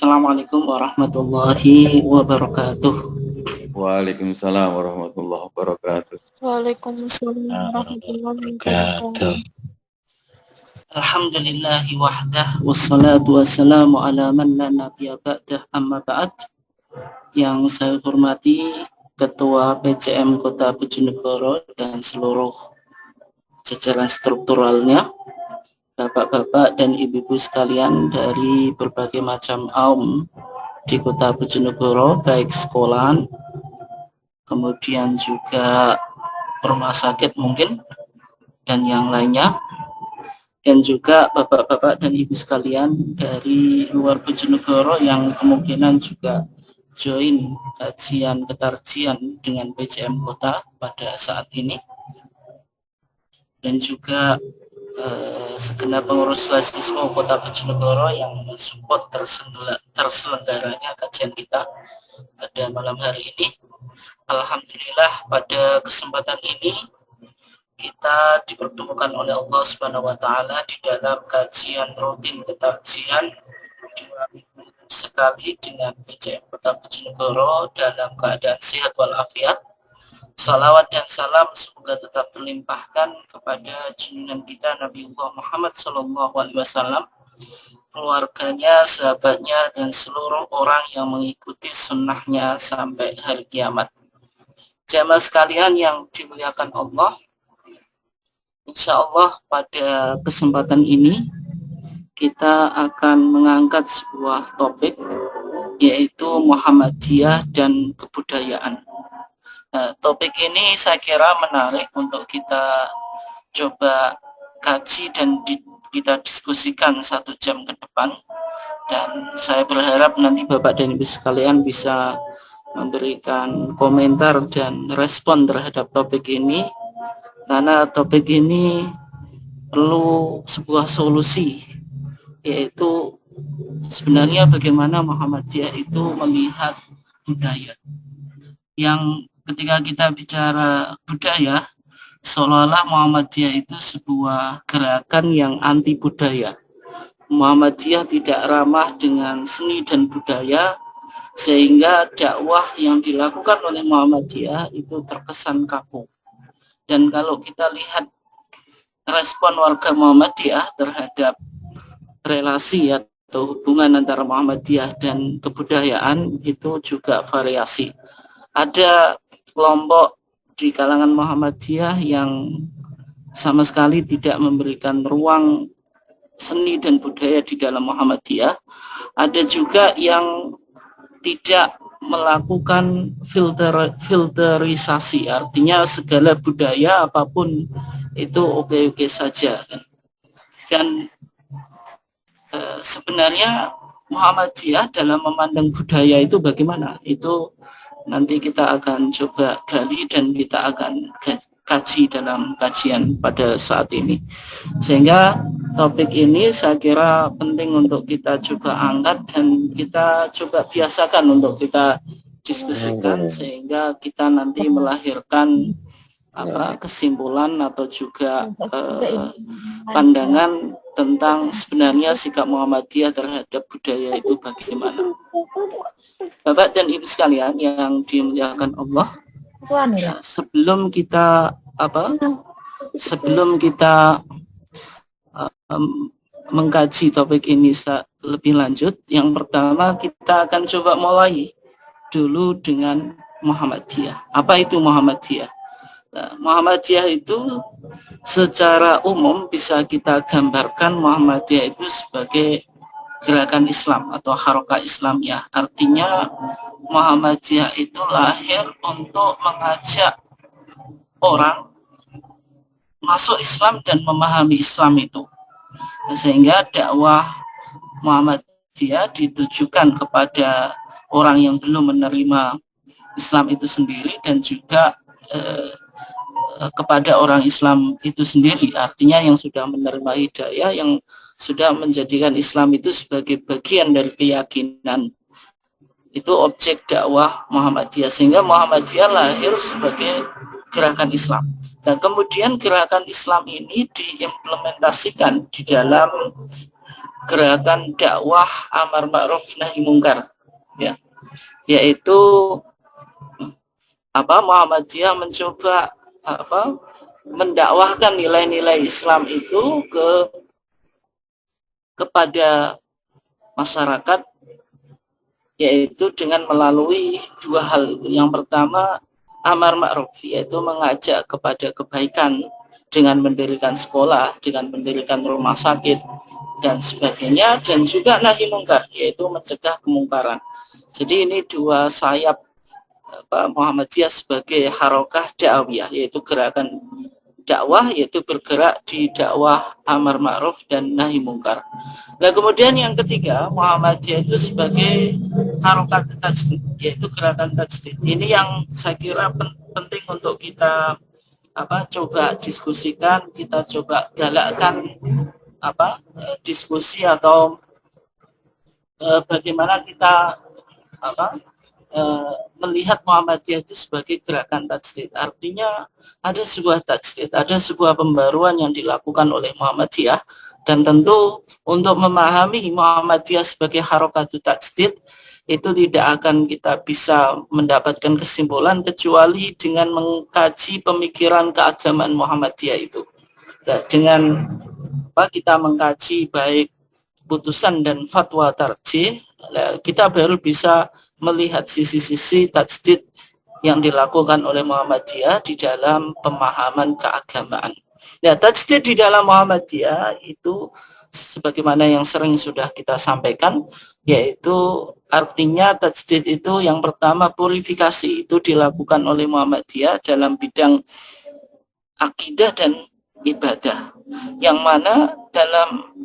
Assalamualaikum warahmatullahi wabarakatuh. Waalaikumsalam warahmatullahi wabarakatuh. Waalaikumsalam warahmatullahi wabarakatuh. Alhamdulillahi wahdah wassalatu wassalamu ala man la nabiyya ba'dah amma ba'd. Yang saya hormati Ketua PCM Kota Bojonegoro dan seluruh jajaran strukturalnya, Bapak-bapak dan ibu-ibu sekalian dari berbagai macam kaum di Kota Bojonegoro, baik sekolahan, kemudian juga rumah sakit mungkin, dan yang lainnya, dan juga bapak-bapak dan ibu sekalian dari luar Bojonegoro yang kemungkinan juga join kajian ketarjian dengan PCM Kota pada saat ini, dan juga segenap pengurus mahasiswa Kota Bojonegoro yang mensupport terselenggaranya kajian kita pada malam hari ini. Alhamdulillah pada kesempatan ini kita dipertemukan oleh Allah Subhanahu wa taala di dalam kajian rutin ketarjian 2 minggu sekali dengan PCM Kota Bojonegoro dalam keadaan sehat walafiat. Salawat dan salam semoga tetap terlimpahkan kepada junjungan kita Nabiullah Muhammad SAW, keluarganya, sahabatnya, dan seluruh orang yang mengikuti sunnahnya sampai hari kiamat. Jamaah sekalian yang dimuliakan Allah, insya Allah pada kesempatan ini kita akan mengangkat sebuah topik, yaitu Muhammadiyah dan kebudayaan. Topik ini saya kira menarik untuk kita coba kaji dan kita diskusikan 1 jam ke depan, dan saya berharap nanti Bapak dan Ibu sekalian bisa memberikan komentar dan respon terhadap topik ini, karena topik ini perlu sebuah solusi, yaitu sebenarnya bagaimana Muhammadiyah itu melihat budaya. Yang ketika kita bicara budaya, seolah-olah Muhammadiyah itu sebuah gerakan yang anti budaya. Muhammadiyah tidak ramah dengan seni dan budaya, sehingga dakwah yang dilakukan oleh Muhammadiyah itu terkesan kaku. Dan kalau kita lihat respon warga Muhammadiyah terhadap relasi atau hubungan antara Muhammadiyah dan kebudayaan itu juga variasi. Ada kelompok di kalangan Muhammadiyah yang sama sekali tidak memberikan ruang seni dan budaya di dalam Muhammadiyah. Ada juga yang tidak melakukan filterisasi, artinya segala budaya apapun itu oke-oke saja. Dan sebenarnya Muhammadiyah dalam memandang budaya itu bagaimana? Itu nanti kita akan coba gali dan kita akan kaji dalam kajian pada saat ini. Sehingga topik ini saya kira penting untuk kita coba angkat dan kita coba biasakan untuk kita diskusikan, sehingga kita nanti melahirkan kesimpulan atau juga pandangan tentang sebenarnya sikap Muhammadiyah terhadap budaya itu bagaimana. Bapak dan Ibu sekalian yang dimuliakan Allah, sebelum kita mengkaji topik ini lebih lanjut, yang pertama kita akan coba mulai dulu dengan Muhammadiyah. Apa itu Muhammadiyah? Muhammadiyah itu secara umum bisa kita gambarkan Muhammadiyah itu sebagai gerakan Islam atau harokat Islamiyah. Artinya Muhammadiyah itu lahir untuk mengajak orang masuk Islam dan memahami Islam itu. Sehingga dakwah Muhammadiyah ditujukan kepada orang yang belum menerima Islam itu sendiri, dan juga kepada orang Islam itu sendiri, artinya yang sudah menerima hidayah, yang sudah menjadikan Islam itu sebagai bagian dari keyakinan. Itu objek dakwah Muhammadiyah, sehingga Muhammadiyah lahir sebagai gerakan Islam. Dan kemudian gerakan Islam ini diimplementasikan di dalam gerakan dakwah amar ma'ruf nahi mungkar, ya, yaitu Muhammadiyah mencoba mendakwahkan nilai-nilai Islam itu kepada masyarakat, yaitu dengan melalui dua hal itu. Yang pertama, amar ma'ruf, yaitu mengajak kepada kebaikan dengan mendirikan sekolah, dengan mendirikan rumah sakit dan sebagainya, dan juga nahi mungkar, yaitu mencegah kemungkaran. Jadi ini dua sayap Muhammadiyah sebagai harokah dakwah, yaitu gerakan dakwah, yaitu bergerak di dakwah amar ma'ruf dan nahi mungkar. Nah, kemudian yang ketiga, Muhammadiyah itu sebagai harokat tajdid, yaitu gerakan tajdid. Ini yang saya kira penting untuk kita coba diskusikan, kita coba galakkan diskusi atau bagaimana kita melihat Muhammadiyah itu sebagai gerakan tajdid. Artinya ada sebuah tajdid, ada sebuah pembaruan yang dilakukan oleh Muhammadiyah, dan tentu untuk memahami Muhammadiyah sebagai harokat tajdid itu tidak akan kita bisa mendapatkan kesimpulan kecuali dengan mengkaji pemikiran keagamaan Muhammadiyah itu. Dan dengan kita mengkaji baik putusan dan fatwa tarjih, kita baru bisa melihat sisi-sisi tajdid yang dilakukan oleh Muhammadiyah di dalam pemahaman keagamaan. Ya, tajdid di dalam Muhammadiyah itu sebagaimana yang sering sudah kita sampaikan, yaitu artinya tajdid itu yang pertama purifikasi itu dilakukan oleh Muhammadiyah dalam bidang akidah dan ibadah, yang mana dalam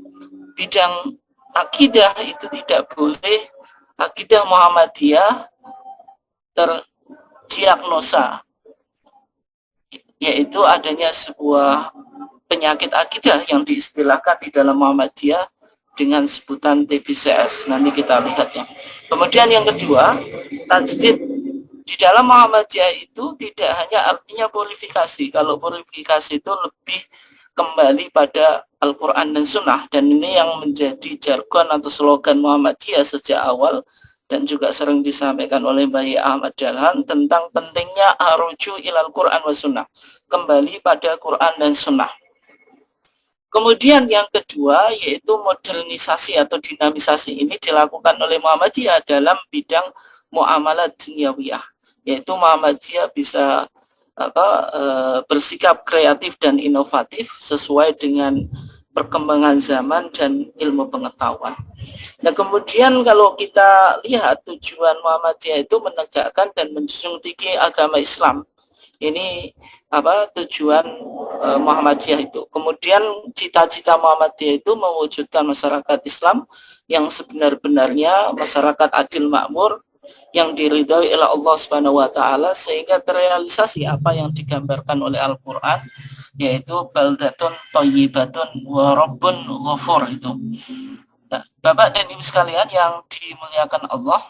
bidang akidah itu tidak boleh akidah Muhammadiyah terdiagnosa, yaitu adanya sebuah penyakit akidah yang diistilahkan di dalam Muhammadiyah dengan sebutan TBCS. Nanti kita lihat ya. Kemudian yang kedua, tajdid di dalam Muhammadiyah itu tidak hanya artinya purifikasi. Kalau purifikasi itu lebih kembali pada Al-Quran dan Sunnah, dan ini yang menjadi jargon atau slogan Muhammadiyah sejak awal dan juga sering disampaikan oleh Bayi Ahmad Dahlan tentang pentingnya aruju ilal Quran wa Sunnah, kembali pada Quran dan Sunnah. Kemudian yang kedua yaitu modernisasi atau dinamisasi, ini dilakukan oleh Muhammadiyah dalam bidang muamalat duniawiyah, yaitu Muhammadiyah bisa bersikap kreatif dan inovatif sesuai dengan perkembangan zaman dan ilmu pengetahuan. Nah, kemudian kalau kita lihat tujuan Muhammadiyah itu menegakkan dan menjunjung tinggi agama Islam. Ini tujuan Muhammadiyah itu. Kemudian cita-cita Muhammadiyah itu mewujudkan masyarakat Islam yang sebenar-benarnya masyarakat adil makmur, yang diridhai oleh Allah Subhanahu wa taala, sehingga terrealisasi apa yang digambarkan oleh Al-Qur'an, yaitu baldatun thayyibatun wa rabbun ghafur itu. Nah, Bapak dan Ibu sekalian yang dimuliakan Allah,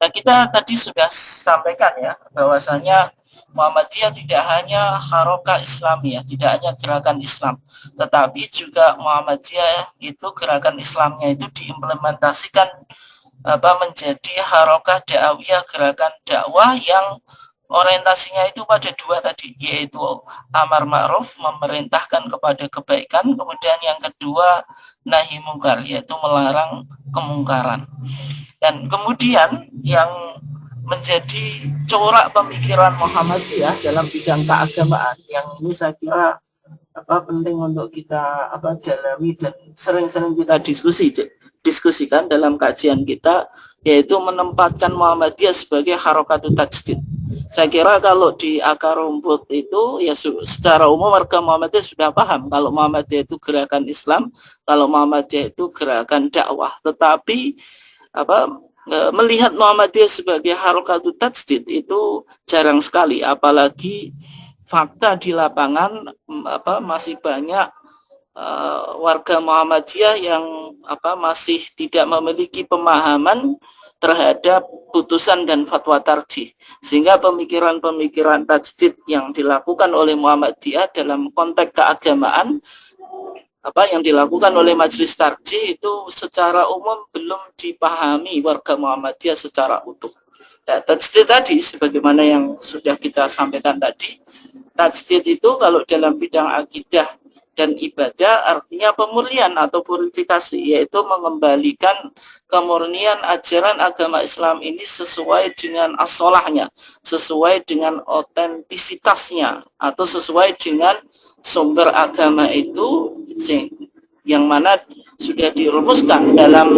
nah kita tadi sudah sampaikan ya bahwasanya Muhammadiyah tidak hanya harokah Islamiyah, tidak hanya gerakan Islam, tetapi juga Muhammadiyah itu gerakan Islamnya itu diimplementasikan menjadi harokah dakwah, gerakan dakwah yang orientasinya itu pada dua tadi, yaitu amar ma'ruf, memerintahkan kepada kebaikan, kemudian yang kedua nahi mungkar, yaitu melarang kemungkaran. Dan kemudian yang menjadi corak pemikiran Muhammadiyah dalam bidang keagamaan, yang ini saya kira penting untuk kita dalami dan sering-sering kita diskusikan dalam kajian kita, yaitu menempatkan Muhammadiyah sebagai harokatut tajdid. Saya kira kalau di akar rumput itu ya secara umum warga Muhammadiyah sudah paham kalau Muhammadiyah itu gerakan Islam, kalau Muhammadiyah itu gerakan dakwah. Tetapi melihat Muhammadiyah sebagai harokatut tajdid itu jarang sekali, apalagi fakta di lapangan masih banyak warga Muhammadiyah yang masih tidak memiliki pemahaman terhadap putusan dan fatwa tarjih, sehingga pemikiran-pemikiran tajdid yang dilakukan oleh Muhammadiyah dalam konteks keagamaan apa yang dilakukan oleh Majelis Tarjih itu secara umum belum dipahami warga Muhammadiyah secara utuh. Ya, tajdid tadi sebagaimana yang sudah kita sampaikan tadi, tajdid itu kalau dalam bidang akidah dan ibadah artinya pemurnian atau purifikasi, yaitu mengembalikan kemurnian ajaran agama Islam ini sesuai dengan as-sholahnya, sesuai dengan otentisitasnya, atau sesuai dengan sumber agama itu yang mana sudah dirumuskan dalam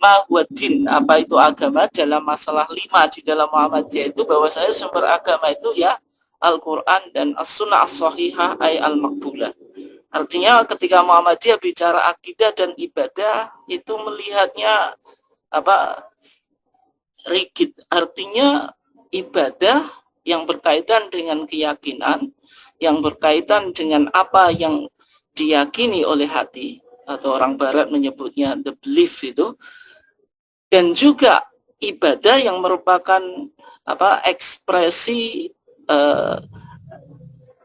mahwadin, apa itu agama, dalam masalah 5 di dalam Muhammadiyah itu bahwasanya sumber agama itu ya Al-Quran dan As-Sunnah As-Sahihah ay Al-Maqbulah. Artinya ketika Muhammadiyah bicara akidah dan ibadah itu melihatnya apa rigid. Artinya ibadah yang berkaitan dengan keyakinan, yang berkaitan dengan apa yang diyakini oleh hati, atau orang barat menyebutnya the belief itu, dan juga ibadah yang merupakan ekspresi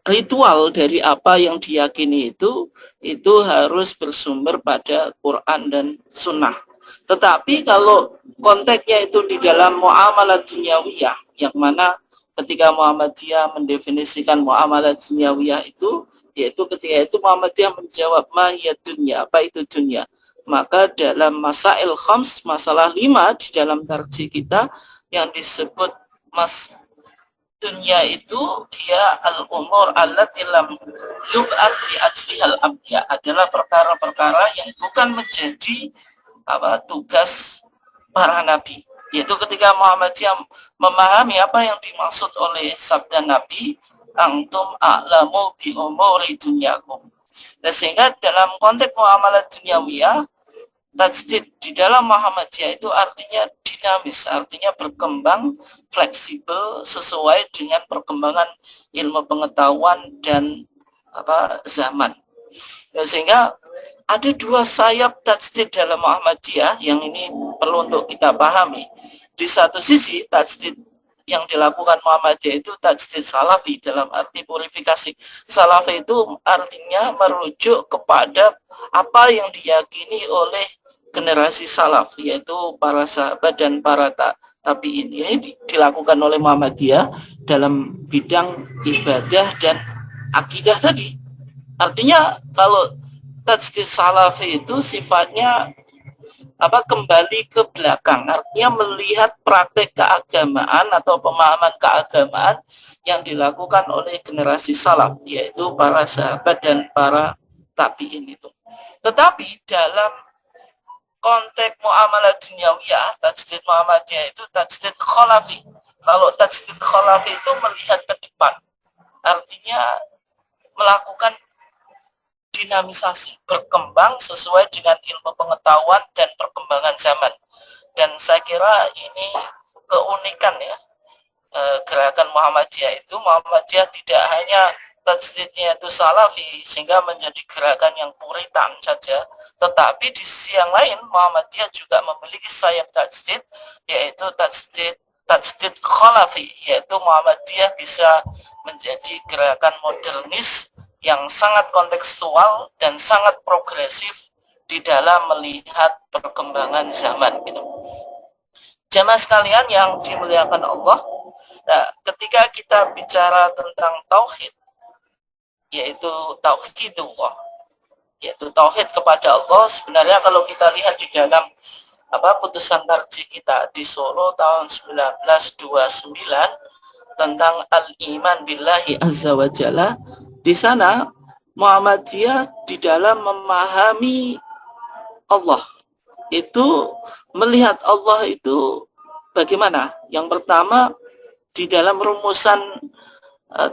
ritual dari apa yang diyakini itu harus bersumber pada Quran dan Sunnah. Tetapi kalau konteksnya itu di dalam muamalah dunyawiyah, yang mana ketika Muhammadiyah mendefinisikan muamalah dunyawiyah itu, yaitu ketika itu Muhammadiyah menjawab mahiyat dunya, apa itu dunya, maka dalam masail khams, masalah 5 di dalam tarjih kita yang disebut dunia itu ya al-umur allati lam yub'ats li ajlihal anbiya, adalah perkara-perkara yang bukan menjadi tugas para nabi. Yaitu ketika Muhammadiyah memahami apa yang dimaksud oleh sabda Nabi, antum a'lamu bi umuri dunyakum. Dan sehingga dalam konteks muamalah dunyawiyah, tajdid di dalam Muhammadiyah itu artinya dinamis, artinya berkembang, fleksibel, sesuai dengan perkembangan ilmu pengetahuan dan zaman. Dan sehingga ada 2 sayap tajdid dalam Muhammadiyah yang ini perlu untuk kita pahami. Di satu sisi tajdid yang dilakukan Muhammadiyah itu tajdid salafi dalam arti purifikasi. Salafi itu artinya merujuk kepada apa yang diyakini oleh generasi salaf, yaitu para sahabat dan para tabi'in. Ini dilakukan oleh Muhammadiyah dalam bidang ibadah dan akidah tadi. Artinya kalau tajdid salafi itu sifatnya kembali ke belakang, artinya melihat praktek keagamaan atau pemahaman keagamaan yang dilakukan oleh generasi salaf, yaitu para sahabat dan para tabi'in itu. Tetapi dalam konteks muamalah dunyawiyah, tajdid Muhammadiyah itu tajdid khalafi. Kalau tajdid khalafi itu melihat ke depan, artinya melakukan dinamisasi, berkembang sesuai dengan ilmu pengetahuan dan perkembangan zaman. Dan saya kira ini keunikan ya, gerakan Muhammadiyah itu. Muhammadiyah tidak hanya tajdidnya itu salafi sehingga menjadi gerakan yang puritan saja, tetapi di sisi yang lain Muhammadiyah juga memiliki sayap tajdid, yaitu tajdid khalafi, yaitu Muhammadiyah bisa menjadi gerakan modernis yang sangat kontekstual dan sangat progresif di dalam melihat perkembangan zaman gitu. Jamaah sekalian yang dimuliakan Allah, nah, ketika kita bicara tentang tauhid, yaitu tauhidullah, yaitu tauhid kepada Allah, sebenarnya kalau kita lihat di dalam putusan tarjih kita di Solo tahun 1929 tentang al-iman billahi azza wa jalla, di sana Muhammadiyah di dalam memahami Allah itu melihat Allah itu bagaimana? Yang pertama, di dalam rumusan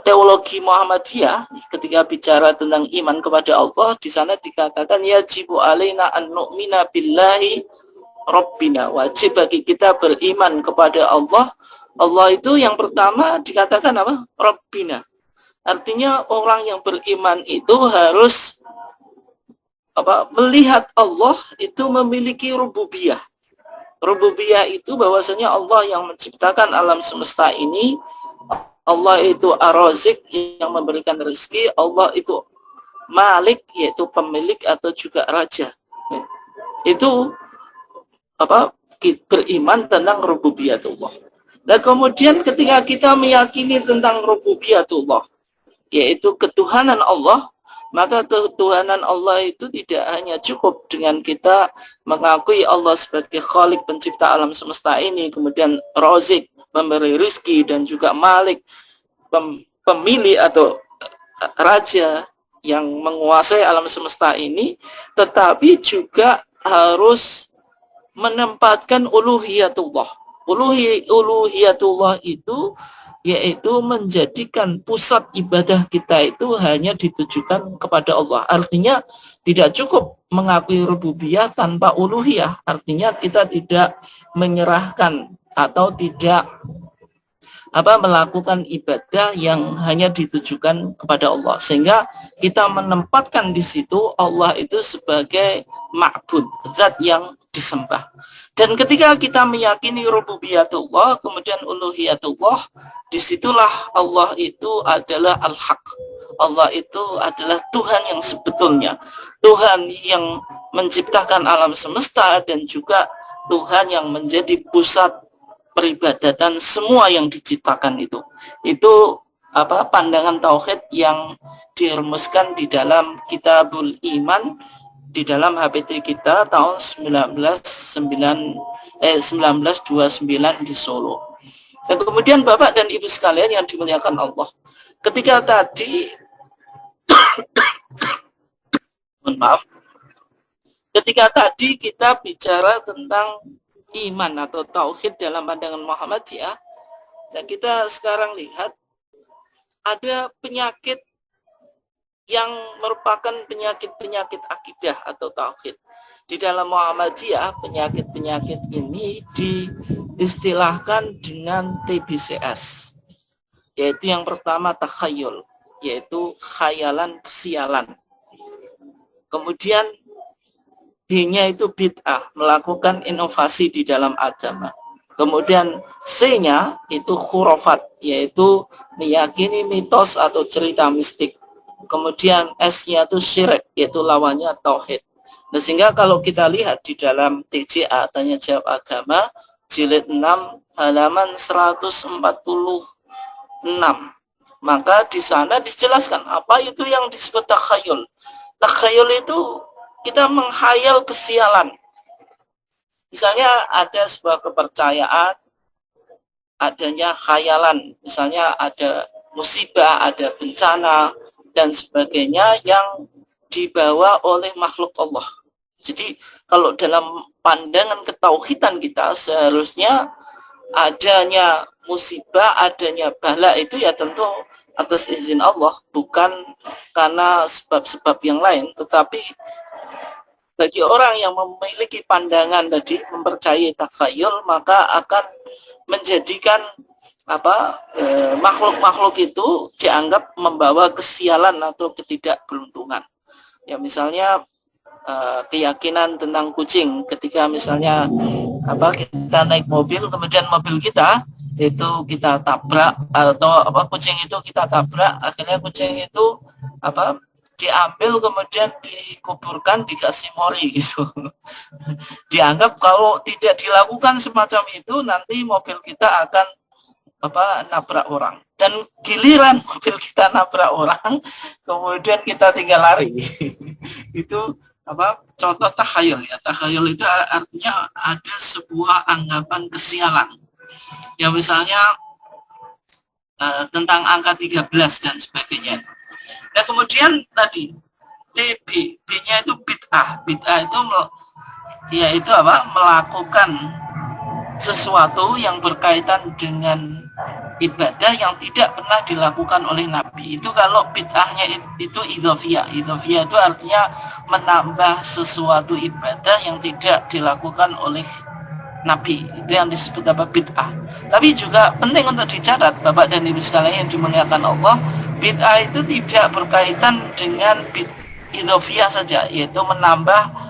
teologi Muhammadiyah ketika bicara tentang iman kepada Allah, di sana dikatakan yajibu alaina an nu'mina billahi rabbina, wajib bagi kita beriman kepada Allah. Allah itu yang pertama dikatakan apa? Rabbina. Artinya orang yang beriman itu harus melihat Allah itu memiliki rububiyah. Rububiyah itu bahwasanya Allah yang menciptakan alam semesta ini, Allah itu ar-razik yang memberikan rezeki, Allah itu Malik yaitu pemilik atau juga raja. Itu beriman tentang rububiyatullah. Nah kemudian ketika kita meyakini tentang rububiyatullah, yaitu ketuhanan Allah, maka ketuhanan Allah itu tidak hanya cukup dengan kita mengakui Allah sebagai Khalik, pencipta alam semesta ini, kemudian Razik, memberi rizki, dan juga Malik, pemilih atau raja yang menguasai alam semesta ini, tetapi juga harus menempatkan uluhiyatullah. Uluhiyatullah itu yaitu menjadikan pusat ibadah kita itu hanya ditujukan kepada Allah. Artinya tidak cukup mengakui rububiyah tanpa uluhiyah. Artinya kita tidak menyerahkan atau tidak melakukan ibadah yang hanya ditujukan kepada Allah, sehingga kita menempatkan di situ Allah itu sebagai ma'bud, zat yang disembah. Dan ketika kita meyakini rububiyatullah, kemudian uluhiyatullah, disitulah Allah itu adalah al-haq. Allah itu adalah Tuhan yang sebetulnya, Tuhan yang menciptakan alam semesta, dan juga Tuhan yang menjadi pusat peribadatan semua yang diciptakan itu. Itu pandangan tauhid yang dirumuskan di dalam Kitabul Iman di dalam HPT kita tahun 1929 di Solo. Dan kemudian Bapak dan Ibu sekalian yang dimuliakan Allah, ketika tadi ketika tadi kita bicara tentang iman atau tauhid dalam pandangan Muhammadiyah, dan kita sekarang lihat ada penyakit yang merupakan penyakit-penyakit akidah atau tauhid. Di dalam Muhammadiyah, penyakit-penyakit ini diistilahkan dengan TBCS, yaitu yang pertama takhayul, yaitu khayalan kesialan. Kemudian B-nya itu bid'ah, melakukan inovasi di dalam agama. Kemudian C-nya itu khurafat, yaitu meyakini mitos atau cerita mistik. Kemudian S-nya itu syirik, yaitu lawannya tauhid. Nah, sehingga kalau kita lihat di dalam TJA, Tanya Jawab Agama, jilid 6, halaman 146, maka di sana dijelaskan apa itu yang disebut takhayul. Takhayul itu kita menghayal kesialan. Misalnya ada sebuah kepercayaan, adanya khayalan, misalnya ada musibah, ada bencana, dan sebagainya yang dibawa oleh makhluk Allah. Jadi kalau dalam pandangan ketauhidan kita, seharusnya adanya musibah, adanya bala itu ya tentu atas izin Allah, bukan karena sebab-sebab yang lain. Tetapi bagi orang yang memiliki pandangan tadi, mempercayai takhayul, maka akan menjadikan makhluk-makhluk itu dianggap membawa kesialan atau ketidakberuntungan. Ya misalnya keyakinan tentang kucing, ketika misalnya kita naik mobil, kemudian mobil kita itu kita tabrak, atau kucing itu kita tabrak, akhirnya kucing itu diambil kemudian dikuburkan, dikasih mori gitu. Dianggap kalau tidak dilakukan semacam itu, nanti mobil kita akan nabrak orang. Dan giliran mobil kita nabrak orang, kemudian kita tinggal lari. Itu contoh takhayul ya. Takhayul itu artinya ada sebuah anggapan kesialan. Ya misalnya tentang angka 13 dan sebagainya. Nah kemudian tadi B-nya itu bid'ah. Bid'ah itu yaitu melakukan sesuatu yang berkaitan dengan ibadah yang tidak pernah dilakukan oleh Nabi. Itu kalau bid'ahnya itu idhofiyah. Idhofiyah itu artinya menambah sesuatu ibadah yang tidak dilakukan oleh Nabi. Itu yang disebut bid'ah. Tapi juga penting untuk dicatat Bapak dan Ibu sekalian yang dimuliakan Allah, bid'ah itu tidak berkaitan dengan idhofiyah saja, yaitu menambah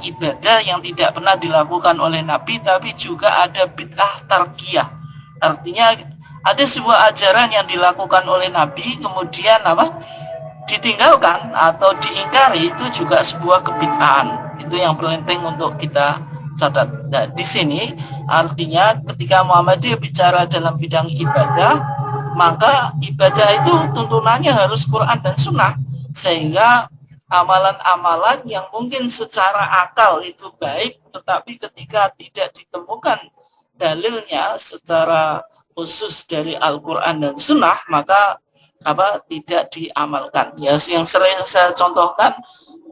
ibadah yang tidak pernah dilakukan oleh Nabi, tapi juga ada bid'ah tarkiyah. Artinya ada sebuah ajaran yang dilakukan oleh Nabi, kemudian ditinggalkan atau diingkari itu juga sebuah kebid'ahan. Itu yang penting untuk kita catat. Nah, di sini artinya ketika Muhammadiyah bicara dalam bidang ibadah, maka ibadah itu tuntunannya harus Quran dan Sunnah, sehingga amalan-amalan yang mungkin secara akal itu baik, tetapi ketika tidak ditemukan dalilnya secara khusus dari Al-Quran dan Sunnah, maka tidak diamalkan. Ya, yang sering saya contohkan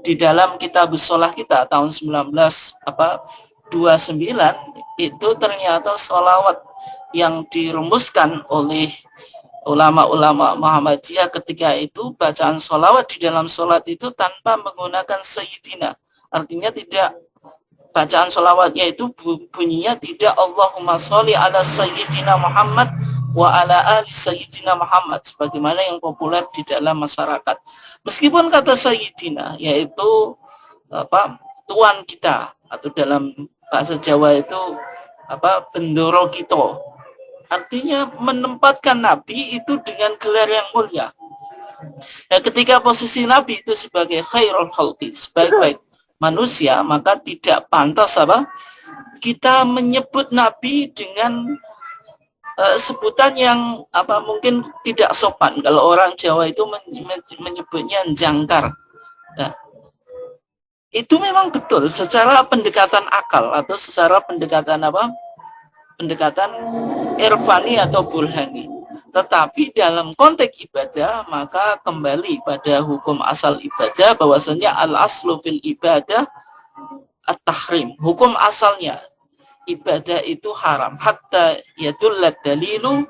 di dalam kitab sholah kita tahun 1929 itu ternyata sholawat yang dirumuskan oleh ulama-ulama Muhammadiyah ketika itu, bacaan sholawat di dalam sholat itu tanpa menggunakan sayyidina. Artinya tidak, bacaan sholawatnya itu bunyinya tidak Allahumma sholli ala sayyidina Muhammad wa ala ali sayyidina Muhammad sebagaimana yang populer di dalam masyarakat. Meskipun kata sayyidina yaitu tuan kita, atau dalam bahasa Jawa itu bendoro kita, artinya menempatkan Nabi itu dengan gelar yang mulia. Nah, ketika posisi Nabi itu sebagai khairul khalqi, sebaik-baik manusia, maka tidak pantas kita menyebut Nabi dengan sebutan yang mungkin tidak sopan. Kalau orang Jawa itu menyebutnya jangkar. Nah, itu memang betul secara pendekatan akal atau secara pendekatan pendekatan irfani atau burhani. Tetapi dalam konteks ibadah, maka kembali pada hukum asal ibadah, bahwasanya al-aslu fil ibadah at-tahrim. Hukum asalnya ibadah itu haram hatta yadullat dalilu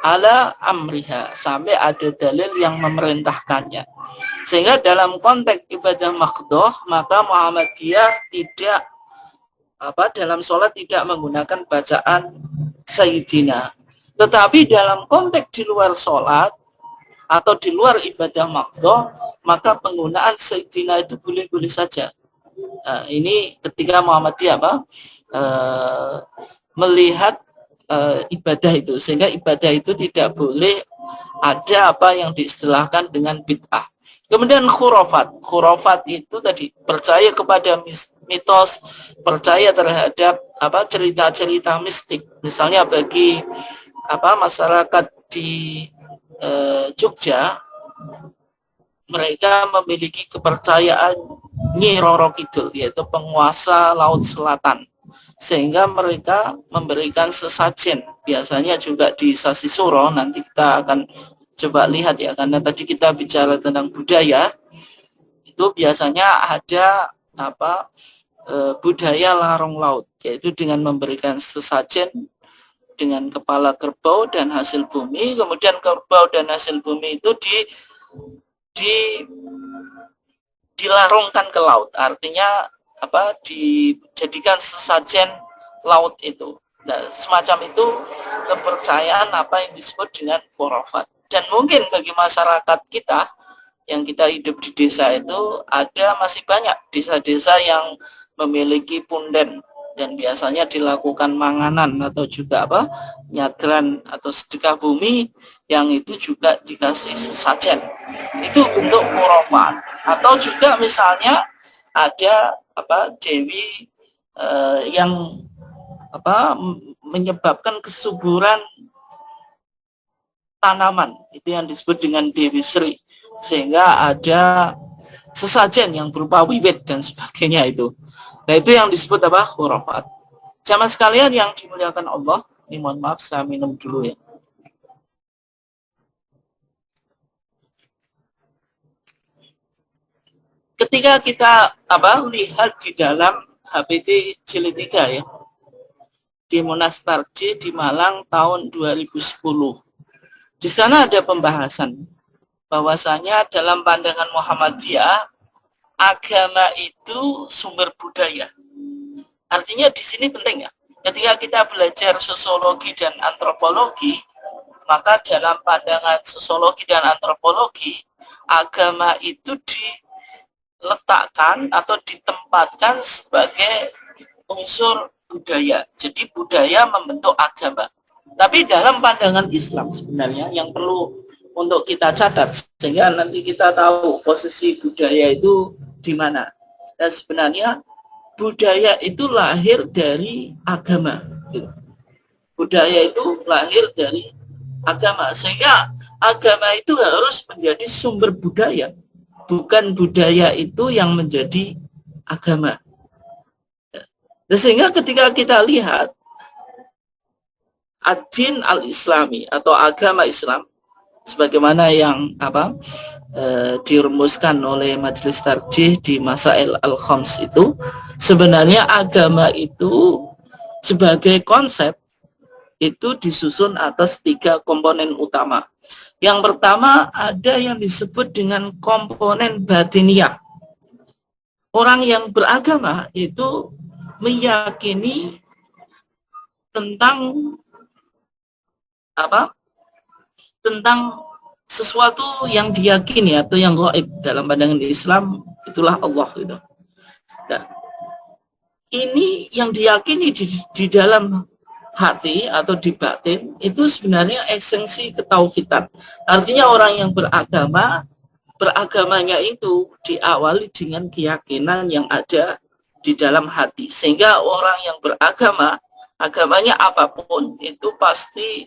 ala amriha, sampai ada dalil yang memerintahkannya. Sehingga dalam konteks ibadah maqdoh, maka Muhammadiyah tidak dalam sholat tidak menggunakan bacaan sayyidina. Tetapi dalam konteks di luar sholat atau di luar ibadah maqdoh, maka penggunaan sayyidina itu boleh-boleh saja. Nah, ini ketika Muhammadiyah melihat ibadah itu, sehingga ibadah itu tidak boleh ada yang diistilahkan dengan bid'ah. Kemudian khurafat itu tadi percaya kepada mitos, percaya terhadap cerita-cerita mistik. Misalnya bagi masyarakat di Jogja, mereka memiliki kepercayaan Nyi Roro Kidul, yaitu penguasa Laut Selatan, sehingga mereka memberikan sesajen, biasanya juga di Sasi Suro. Nanti kita akan coba lihat ya, karena tadi kita bicara tentang budaya, itu biasanya ada budaya larung laut, yaitu dengan memberikan sesajen dengan kepala kerbau dan hasil bumi. Kemudian kerbau dan hasil bumi itu dilarungkan ke laut, artinya dijadikan sesajen laut itu. Nah, semacam itu kepercayaan yang disebut dengan khurafat. Dan mungkin bagi masyarakat kita yang kita hidup di desa itu, ada masih banyak desa-desa yang memiliki punden, dan biasanya dilakukan manganan atau juga nyadran atau sedekah bumi, yang itu juga dikasih sesajen. Itu bentuk khurafat. Atau juga misalnya ada dewi yang menyebabkan kesuburan tanaman, itu yang disebut dengan Dewi Sri, sehingga ada sesajen yang berupa wiwit dan sebagainya itu. Nah, itu yang disebut khurafat. Jamaah sekalian yang dimuliakan Allah, ini mohon maaf saya minum dulu ya. Ketika kita lihat di dalam HPT Jilid 3 ya, di Monas Tarji di Malang tahun 2010. Di sana ada pembahasan bahwasanya dalam pandangan Muhammadiyah, agama itu sumber budaya. Artinya di sini penting ya, ketika kita belajar sosiologi dan antropologi, maka dalam pandangan sosiologi dan antropologi, agama itu diletakkan atau ditempatkan sebagai unsur budaya. Jadi budaya membentuk agama. Tapi dalam pandangan Islam sebenarnya yang perlu untuk kita catat sehingga nanti kita tahu posisi budaya itu di mana. Dan sebenarnya budaya itu lahir dari agama. Budaya itu lahir dari agama, sehingga agama itu harus menjadi sumber budaya, bukan budaya itu yang menjadi agama. Sehingga ketika kita lihat ad-din al-islami atau agama Islam sebagaimana yang dirumuskan oleh Majelis Tarjih di Masail al-Khams itu, sebenarnya agama itu sebagai konsep itu disusun atas 3 komponen utama. Yang pertama ada yang disebut dengan komponen batiniah. Orang yang beragama itu meyakini tentang tentang sesuatu yang diyakini atau yang gaib. Dalam pandangan Islam itulah Allah gitu. Nah, ini yang diyakini di dalam hati atau di batin itu sebenarnya esensi ketauhidan. Artinya orang yang beragama, beragamanya itu diawali dengan keyakinan yang ada di dalam hati. Sehingga orang yang beragama, agamanya apapun itu pasti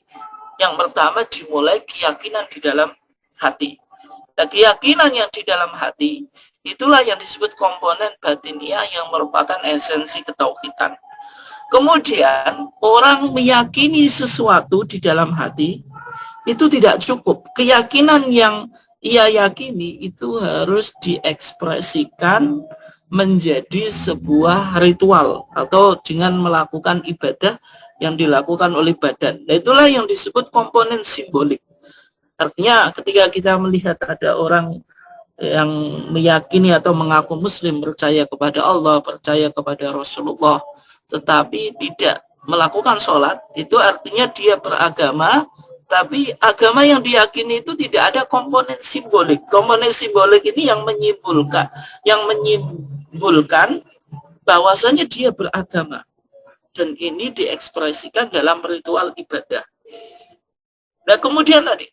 yang pertama dimulai keyakinan di dalam hati. Dan keyakinan yang di dalam hati itulah yang disebut komponen batiniah yang merupakan esensi ketauhidan. Kemudian orang meyakini sesuatu di dalam hati itu tidak cukup. Keyakinan yang ia yakini itu harus diekspresikan menjadi sebuah ritual atau dengan melakukan ibadah yang dilakukan oleh badan. Nah, itulah yang disebut komponen simbolik. Artinya ketika kita melihat ada orang yang meyakini atau mengaku muslim, percaya kepada Allah, percaya kepada Rasulullah, tetapi tidak melakukan sholat, itu artinya dia beragama, tapi agama yang diyakini itu tidak ada komponen simbolik. Komponen simbolik ini yang menyimpulkan bahwasanya dia beragama. Dan ini diekspresikan dalam ritual ibadah. Nah, kemudian tadi,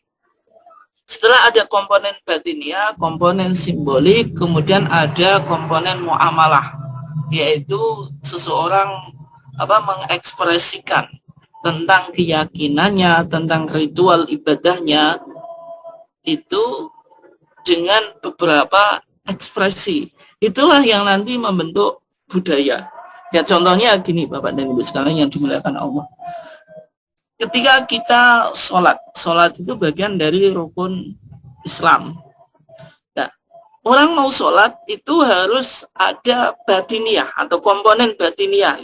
setelah ada komponen batiniah, komponen simbolik, kemudian ada komponen muamalah, yaitu seseorang mengekspresikan tentang keyakinannya, tentang ritual ibadahnya, itu dengan beberapa ekspresi. Itulah yang nanti membentuk budaya. Ya, contohnya gini Bapak dan Ibu sekalian yang dimuliakan Allah. Ketika kita sholat itu bagian dari rukun Islam. Nah, orang mau sholat itu harus ada batiniah atau komponen batiniah.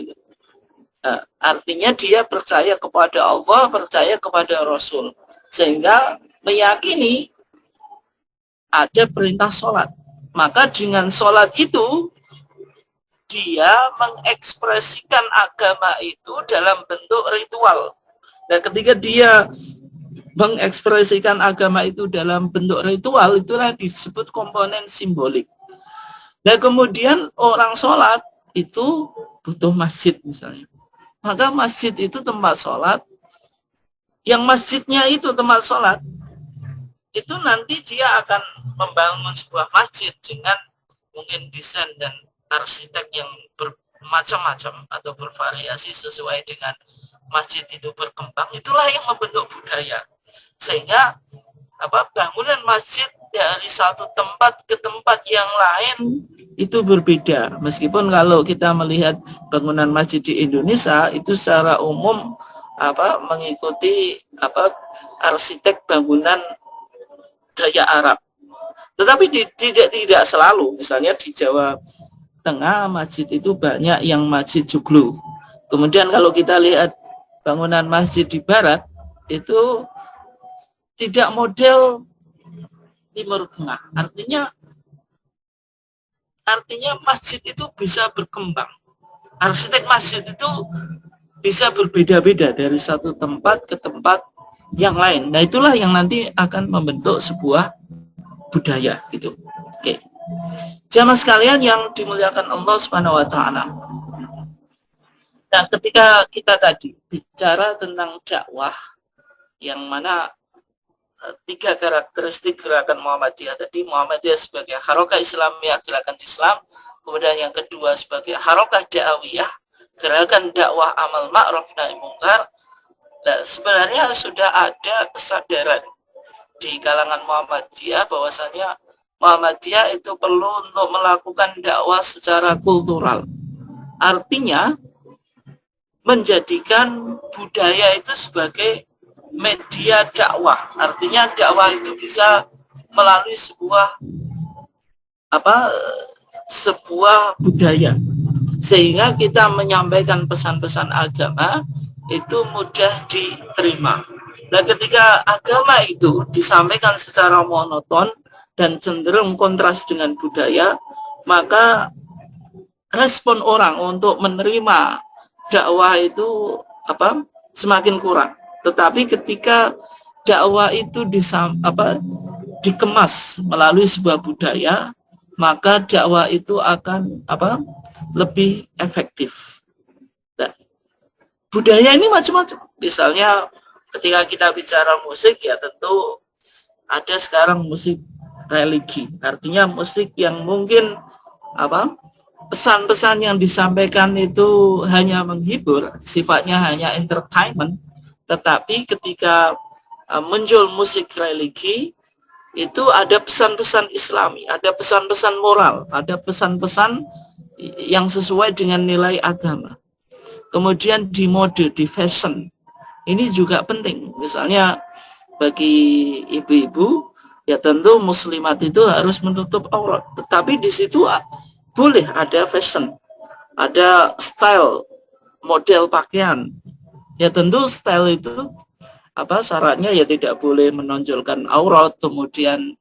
Nah, artinya dia percaya kepada Allah, percaya kepada Rasul. Sehingga meyakini ada perintah sholat. Maka dengan sholat itu, dia mengekspresikan agama itu dalam bentuk ritual. Dan ketika dia mengekspresikan agama itu dalam bentuk ritual, itulah disebut komponen simbolik. Dan kemudian orang sholat itu butuh masjid misalnya. Maka masjid itu tempat sholat. Yang masjidnya itu tempat sholat, itu nanti dia akan membangun sebuah masjid dengan mungkin desain dan arsitek yang bermacam-macam atau bervariasi sesuai dengan masjid itu berkembang. Itulah yang membentuk budaya. Sehingga bangunan masjid dari satu tempat ke tempat yang lain itu berbeda. Meskipun kalau kita melihat bangunan masjid di Indonesia itu secara umum mengikuti arsitek bangunan gaya Arab. Tetapi tidak selalu. Misalnya di Jawa Tengah masjid itu banyak yang masjid joglo. Kemudian kalau kita lihat bangunan masjid di barat itu tidak model Timur Tengah. Artinya masjid itu bisa berkembang. Arsitek masjid itu bisa berbeda-beda dari satu tempat ke tempat yang lain. Nah, itulah yang nanti akan membentuk sebuah budaya gitu. Oke. Jamaah sekalian yang dimuliakan Allah Subhanahu wa taala. Nah, ketika kita tadi bicara tentang dakwah yang mana tiga karakteristik gerakan Muhammadiyah tadi. Muhammadiyah sebagai harokah Islamiyah, gerakan Islam. Kemudian yang kedua sebagai harokah da'awiyah, gerakan dakwah amal ma'ruf nahi mungkar. Nah, sebenarnya sudah ada kesadaran di kalangan Muhammadiyah bahwasanya Muhammadiyah itu perlu untuk melakukan dakwah secara kultural. Artinya menjadikan budaya itu sebagai media dakwah. Artinya dakwah itu bisa melalui sebuah budaya, sehingga kita menyampaikan pesan-pesan agama itu mudah diterima. Nah, ketika agama itu disampaikan secara monoton dan cenderung kontras dengan budaya, maka respon orang untuk menerima dakwah itu semakin kurang. Tetapi ketika dakwah itu dikemas melalui sebuah budaya, maka dakwah itu akan lebih efektif. Nah, budaya ini macam-macam. Misalnya ketika kita bicara musik, ya tentu ada sekarang musik religi. Artinya musik yang mungkin pesan-pesan yang disampaikan itu hanya menghibur, sifatnya hanya entertainment. Tetapi ketika muncul musik religi, itu ada pesan-pesan Islami, ada pesan-pesan moral, ada pesan-pesan yang sesuai dengan nilai agama. Kemudian di mode, di fashion, ini juga penting. Misalnya bagi ibu-ibu, ya tentu muslimat itu harus menutup aurat. Tetapi di situ boleh ada fashion, ada style, model pakaian. Ya tentu style itu syaratnya ya tidak boleh menonjolkan aurat, kemudian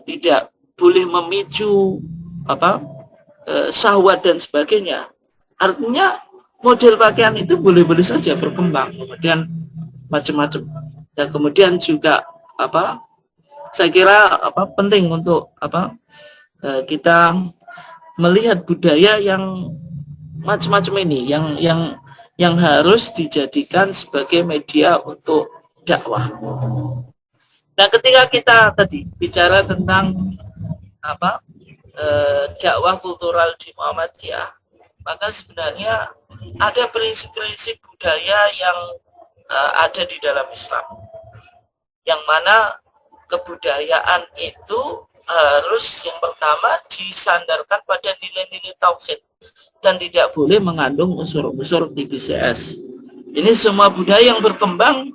tidak boleh memicu syahwat dan sebagainya. Artinya model pakaian itu boleh-boleh saja berkembang, kemudian macam-macam. Dan kemudian juga saya kira penting untuk kita melihat budaya yang macam-macam ini, yang harus dijadikan sebagai media untuk dakwah. Nah, ketika kita tadi bicara tentang dakwah kultural di Muhammadiyah, maka sebenarnya ada prinsip-prinsip budaya yang ada di dalam Islam, yang mana kebudayaan itu harus yang pertama disandarkan pada nilai-nilai tauhid dan tidak boleh mengandung unsur-unsur TBCS. Ini semua budaya yang berkembang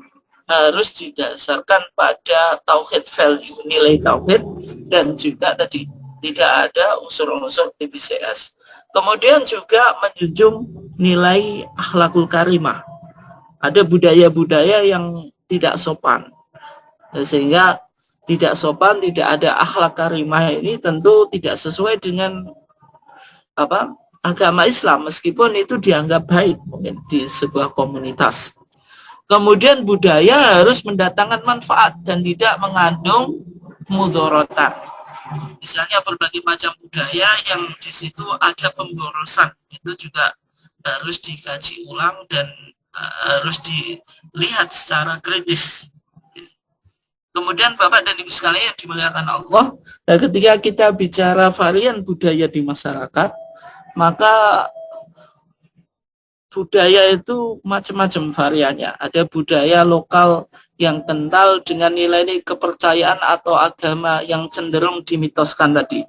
harus didasarkan pada tauhid value, nilai tauhid, dan juga tadi tidak ada unsur-unsur TBCS. Kemudian juga menjunjung nilai akhlakul karimah. Ada budaya-budaya yang tidak sopan, sehingga tidak sopan, tidak ada akhlak karimah ini tentu tidak sesuai dengan agama Islam, meskipun itu dianggap baik mungkin di sebuah komunitas. Kemudian budaya harus mendatangkan manfaat dan tidak mengandung mudharatan. Misalnya berbagai macam budaya yang di situ ada pemborosan, itu juga harus dikaji ulang dan harus dilihat secara kritis. Kemudian Bapak dan Ibu sekalian yang dimuliakan Allah, ketika kita bicara varian budaya di masyarakat, maka budaya itu macam-macam variannya. Ada budaya lokal yang kental dengan nilai-nilai kepercayaan atau agama yang cenderung dimitoskan tadi.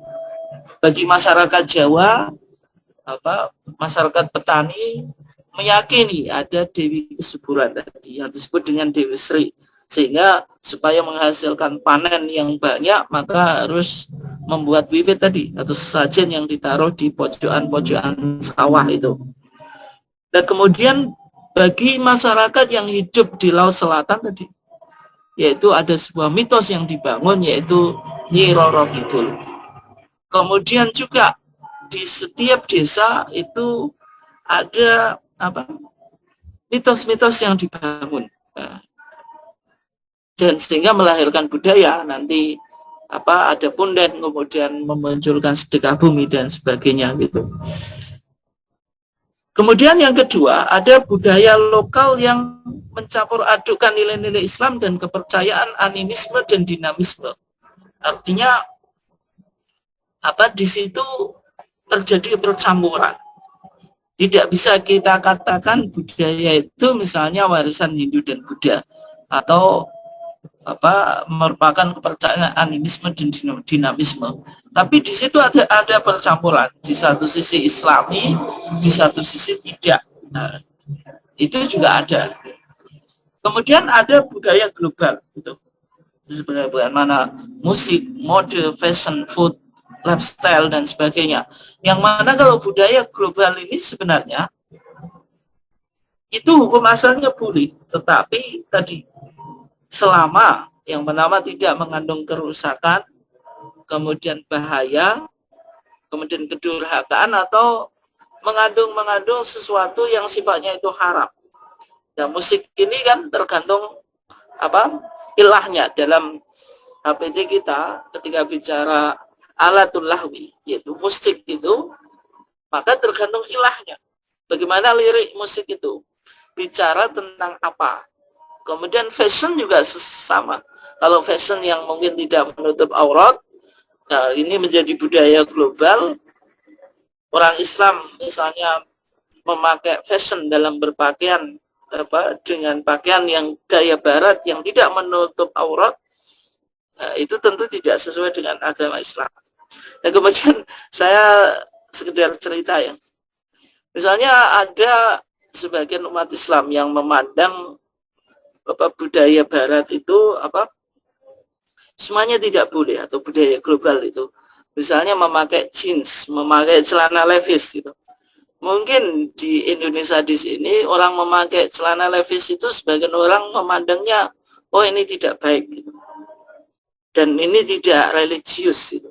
Bagi masyarakat Jawa, masyarakat petani meyakini ada Dewi Kesuburan tadi yang disebut dengan Dewi Sri, sehingga supaya menghasilkan panen yang banyak maka harus membuat bibit tadi atau sesajen yang ditaruh di pojokan-pojokan sawah itu. Dan kemudian bagi masyarakat yang hidup di Laut Selatan tadi, yaitu ada sebuah mitos yang dibangun, yaitu Nyi Roro Kidul. Kemudian juga di setiap desa itu ada mitos-mitos yang dibangun. Dan sehingga melahirkan budaya, nanti ada punden, kemudian memunculkan sedekah bumi dan sebagainya gitu. Kemudian yang kedua, ada budaya lokal yang mencampur adukkan nilai-nilai Islam dan kepercayaan animisme dan dinamisme. Artinya di situ terjadi percampuran. Tidak bisa kita katakan budaya itu misalnya warisan Hindu dan Buddha atau merupakan kepercayaan animisme dan dinamisme. Tapi di situ ada percampuran. Di satu sisi Islami, di satu sisi tidak. Nah, itu juga ada. Kemudian ada budaya global, gitu. Bagaimana musik, mode, fashion, food, lifestyle dan sebagainya. Yang mana kalau budaya global ini sebenarnya itu hukum asalnya boleh, tetapi tadi selama yang pertama tidak mengandung kerusakan, kemudian bahaya, kemudian kedurhakaan atau mengandung sesuatu yang sifatnya itu haram. Dan musik ini kan tergantung ilahnya dalam HPT kita ketika bicara alatul lahwi, yaitu musik itu, maka tergantung ilahnya. Bagaimana lirik musik itu? Bicara tentang apa? Kemudian fashion juga sama. Kalau fashion yang mungkin tidak menutup aurat, nah ini menjadi budaya global. Orang Islam misalnya memakai fashion dalam berpakaian dengan pakaian yang gaya barat yang tidak menutup aurat, nah, itu tentu tidak sesuai dengan agama Islam. Nah, kemudian saya sekedar cerita ya. Misalnya ada sebagian umat Islam yang memandang budaya barat itu semuanya tidak boleh, atau budaya global itu misalnya memakai jeans, memakai celana levis gitu. Mungkin di Indonesia di sini orang memakai celana levis itu sebagian orang memandangnya ini tidak baik gitu. Dan ini tidak religius gitu.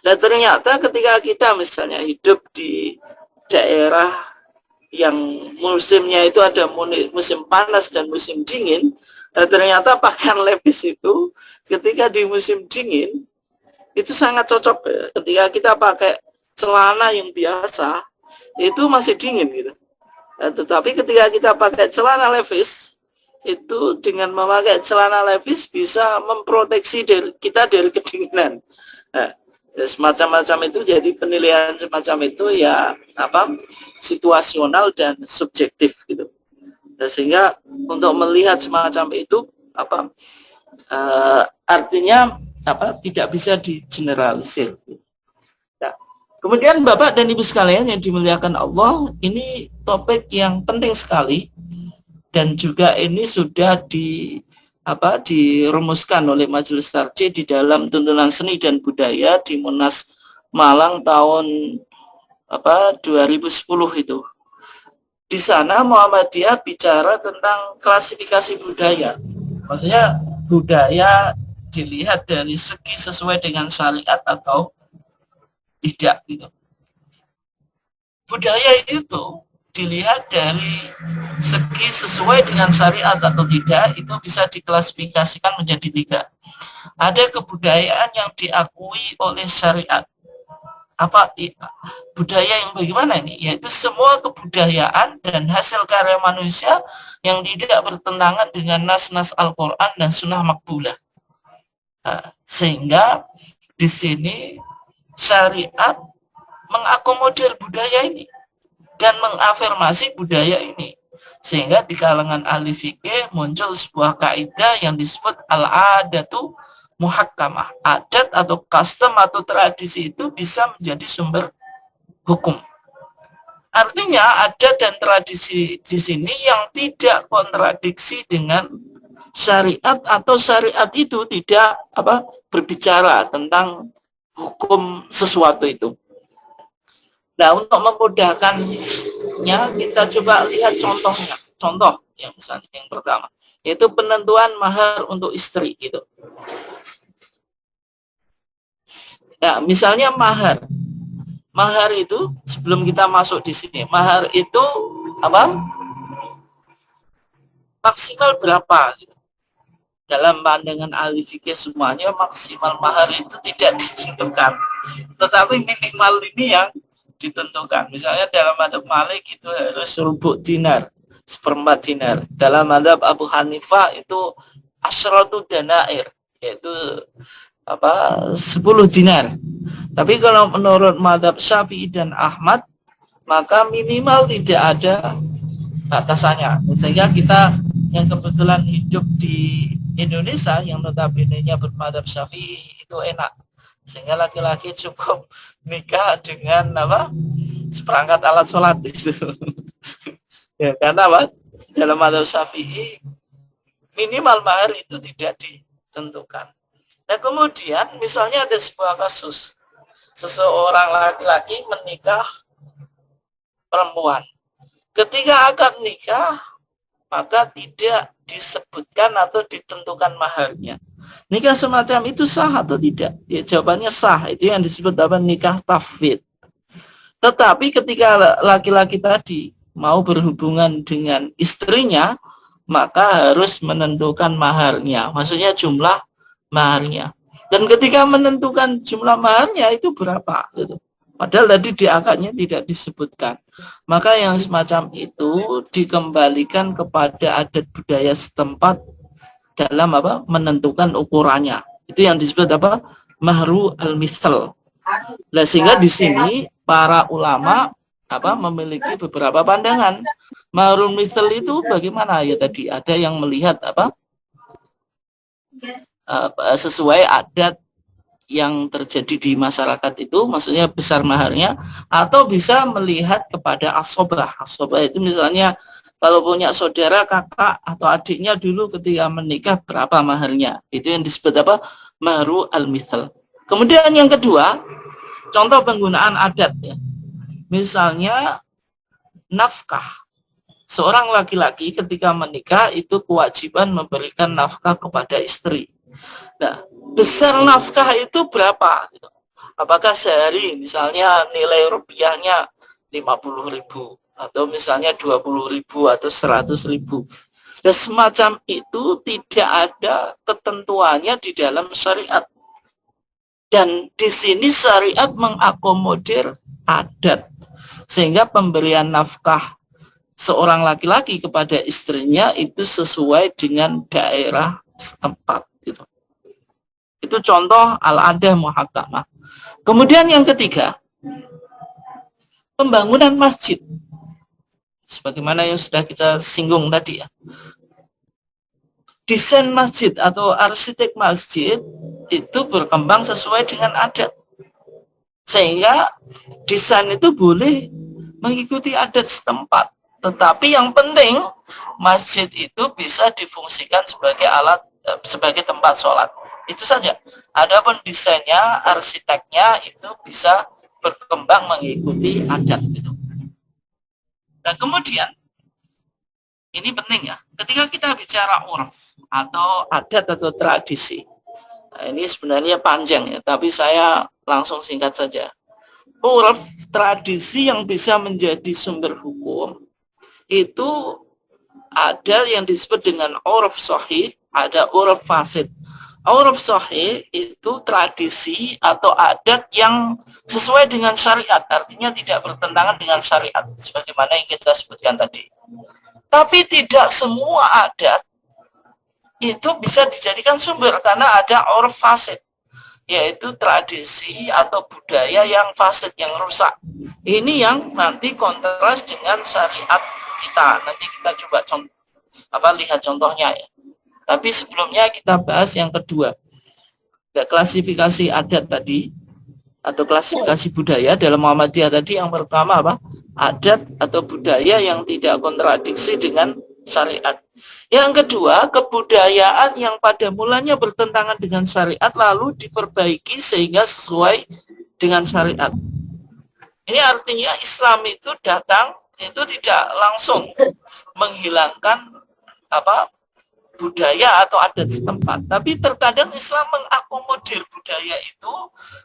Dan ternyata ketika kita misalnya hidup di daerah yang musimnya itu ada musim panas dan musim dingin, ternyata pakaian levis itu ketika di musim dingin itu sangat cocok ya. Ketika kita pakai celana yang biasa itu masih dingin gitu. Tetapi ketika kita pakai celana levis itu dengan memakai celana levis bisa memproteksi kita dari kedinginan. Nah, semacam-macam itu, jadi penilaian semacam itu ya situasional dan subjektif gitu. Nah, sehingga untuk melihat semacam itu artinya tidak bisa digeneralisir. Nah, kemudian Bapak dan Ibu sekalian yang dimuliakan Allah, ini topik yang penting sekali dan juga ini sudah dirumuskan oleh Majelis Tarjih di dalam tuntunan seni dan budaya di Munas Malang tahun 2010 itu. Di sana Muhammadiyah bicara tentang klasifikasi budaya. Maksudnya budaya dilihat dari segi sesuai dengan syariat atau tidak gitu. Budaya itu dilihat dari segi sesuai dengan syariat atau tidak, itu bisa diklasifikasikan menjadi 3. Ada kebudayaan yang diakui oleh syariat. Budaya yang bagaimana ini? Yaitu semua kebudayaan dan hasil karya manusia yang tidak bertentangan dengan nas-nas Al-Quran dan Sunnah Makbulah. Sehingga di sini syariat mengakomodir budaya ini dan mengafirmasi budaya ini, sehingga di kalangan ahli fikih muncul sebuah kaidah yang disebut al-adatu muhakkamah. Adat atau custom atau tradisi itu bisa menjadi sumber hukum. Artinya adat dan tradisi di sini yang tidak kontradiksi dengan syariat atau syariat itu tidak berbicara tentang hukum sesuatu itu. Nah, untuk memudahkannya kita coba lihat contohnya. Contoh yang misalnya yang pertama, yaitu penentuan mahar untuk istri gitu. Ya, misalnya mahar. Mahar itu sebelum kita masuk di sini, mahar itu maksimal berapa gitu. Dalam pandangan ahli fikih semuanya maksimal mahar itu tidak ditentukan. Tetapi minimal ini yang ditentukan. Misalnya dalam madzhab Malik itu harus rubu' dinar, seperempat dinar. Dalam madzhab Abu Hanifah itu asyratu danair, yaitu 10 dinar. Tapi kalau menurut madzhab Syafi'i dan Ahmad, maka minimal tidak ada batasannya. Sehingga kita yang kebetulan hidup di Indonesia yang notabene-nya bermadzhab Syafi'i itu enak. Sehingga laki-laki cukup nikah dengan seperangkat alat sholat itu. Ya, karena dalam madzhab Syafi'i minimal mahar itu tidak ditentukan. Nah, kemudian misalnya ada sebuah kasus, seseorang laki-laki menikah perempuan. Ketika akad nikah, maka tidak disebutkan atau ditentukan maharnya. Nikah semacam itu sah atau tidak? Ya, jawabannya sah. Itu yang disebut nikah tafwid. Tetapi ketika laki-laki tadi mau berhubungan dengan istrinya, maka harus menentukan maharnya. Maksudnya jumlah maharnya. Dan ketika menentukan jumlah maharnya itu berapa? Gitu. Padahal tadi di akadnya tidak disebutkan. Maka yang semacam itu dikembalikan kepada adat budaya setempat dalam menentukan ukurannya. Itu yang disebut mahru al-mithal. Nah, sehingga di sini para ulama memiliki beberapa pandangan. Mahrul mithal itu bagaimana ya tadi? Ada yang melihat sesuai adat yang terjadi di masyarakat itu, maksudnya besar maharnya, atau bisa melihat kepada asobah. Asobah itu misalnya kalau punya saudara, kakak atau adiknya dulu ketika menikah berapa maharnya. Itu yang disebut mahru al-mithal. Kemudian yang kedua, contoh penggunaan adat ya. Misalnya nafkah. Seorang laki-laki ketika menikah itu kewajiban memberikan nafkah kepada istri. Nah, besar nafkah itu berapa? Apakah sehari misalnya nilai rupiahnya 50.000 atau misalnya 20.000 atau 100.000? Dan semacam itu tidak ada ketentuannya di dalam syariat. Dan di sini syariat mengakomodir adat. Sehingga pemberian nafkah seorang laki-laki kepada istrinya itu sesuai dengan daerah setempat. Gitu. Itu contoh al-adah muhakkamah. Kemudian yang ketiga, pembangunan masjid. Sebagaimana yang sudah kita singgung tadi ya. Desain masjid atau arsitek masjid itu berkembang sesuai dengan adat. Sehingga desain itu boleh mengikuti adat setempat. Tetapi yang penting masjid itu bisa difungsikan sebagai tempat sholat. Itu saja. Adapun desainnya, arsiteknya itu bisa berkembang mengikuti adat gitu. Nah, kemudian ini penting ya. Ketika kita bicara urf atau adat atau tradisi. Nah, ini sebenarnya panjang ya, tapi saya langsung singkat saja. Urf, tradisi yang bisa menjadi sumber hukum itu ada yang disebut dengan urf sahih, ada urf fasid. Urf sahih itu tradisi atau adat yang sesuai dengan syariat, artinya tidak bertentangan dengan syariat, sebagaimana yang kita sebutkan tadi. Tapi tidak semua adat itu bisa dijadikan sumber, karena ada urf fasid, yaitu tradisi atau budaya yang fasid, yang rusak. Ini yang nanti kontras dengan syariat kita. Nanti kita coba lihat contohnya ya. Tapi sebelumnya kita bahas yang kedua. Klasifikasi adat tadi atau klasifikasi budaya dalam Muhammadiyah tadi, yang pertama adat atau budaya yang tidak kontradiksi dengan syariat. Yang kedua, kebudayaan yang pada mulanya bertentangan dengan syariat lalu diperbaiki sehingga sesuai dengan syariat. Ini artinya Islam itu datang itu tidak langsung menghilangkan budaya atau adat setempat, tapi terkadang Islam mengakomodir budaya itu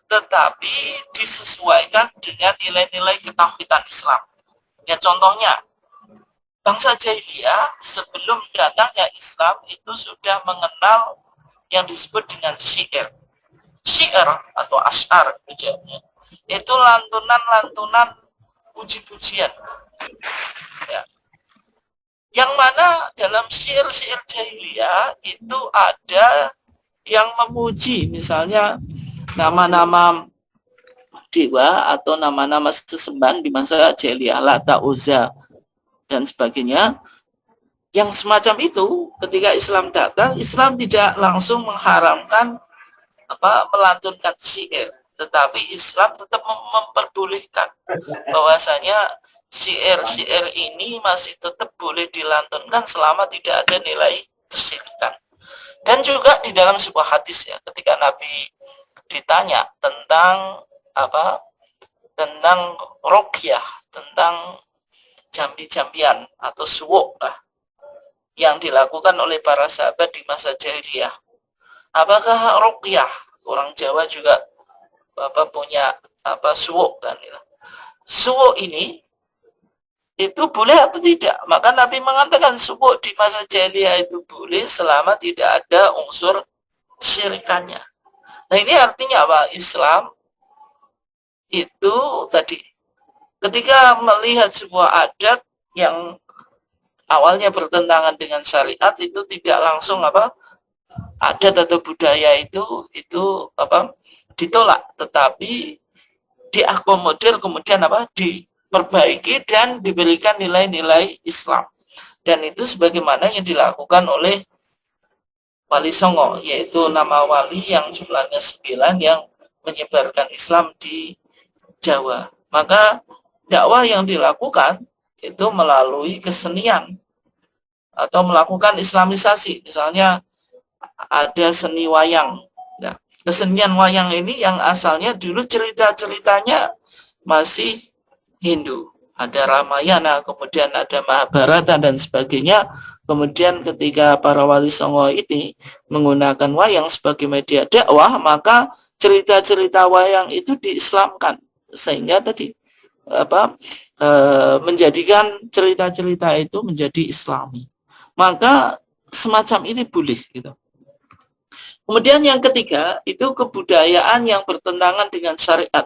tetapi disesuaikan dengan nilai-nilai ketauhidan Islam. Ya, contohnya bangsa jahiliyah sebelum datangnya Islam itu sudah mengenal yang disebut dengan syair atau asyar, itu lantunan-lantunan puji-pujian ya. Yang mana dalam syair-syair jahiliyah itu ada yang memuji, misalnya nama-nama dewa atau nama-nama sesembahan di masa jahiliyah, Lata, Uzza dan sebagainya. Yang semacam itu ketika Islam datang, Islam tidak langsung mengharamkan melantunkan syair, tetapi Islam tetap memperbolehkan bahwasanya syair-syair ini masih tetap boleh dilantunkan selama tidak ada nilai kesyirikan. Dan juga di dalam sebuah hadis ya, ketika Nabi ditanya tentang tentang ruqyah, tentang jambi-jambian atau suwuk yang dilakukan oleh para sahabat di masa jahiliyah. Apakah ruqyah? Orang Jawa juga punya suwuk kan ya. Suwuk ini itu boleh atau tidak? Maka Nabi mengatakan suwuk di masa jahiliyah itu boleh selama tidak ada unsur kesyirikannya. Nah, ini artinya apa? Islam itu tadi ketika melihat sebuah adat yang awalnya bertentangan dengan syariat itu tidak langsung adat atau budaya itu ditolak, tetapi diakomodir, kemudian diperbaiki dan diberikan nilai-nilai Islam. Dan itu sebagaimana yang dilakukan oleh Wali Songo, yaitu nama wali yang jumlahnya 9 yang menyebarkan Islam di Jawa. Maka dakwah yang dilakukan itu melalui kesenian atau melakukan islamisasi. Misalnya ada seni wayang. Nah, kesenian wayang ini yang asalnya dulu cerita-ceritanya masih Hindu. Ada Ramayana, kemudian ada Mahabharata dan sebagainya. Kemudian ketika para wali songo ini menggunakan wayang sebagai media dakwah, maka cerita-cerita wayang itu diislamkan. Sehingga tadi menjadikan cerita-cerita itu menjadi Islami. Maka semacam ini boleh gitu. Kemudian yang ketiga itu kebudayaan yang bertentangan dengan syariat.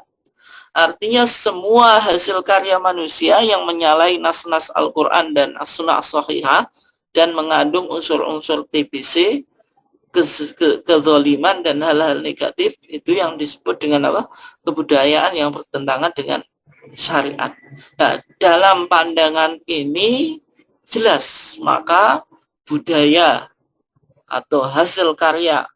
Artinya semua hasil karya manusia yang menyalahi nas-nas Al-Quran dan As-Sunnah As-Sahihah dan mengandung unsur-unsur TBC, kezaliman dan hal-hal negatif, itu yang disebut dengan kebudayaan yang bertentangan dengan syariat. Nah, dalam pandangan ini jelas, maka budaya atau hasil karya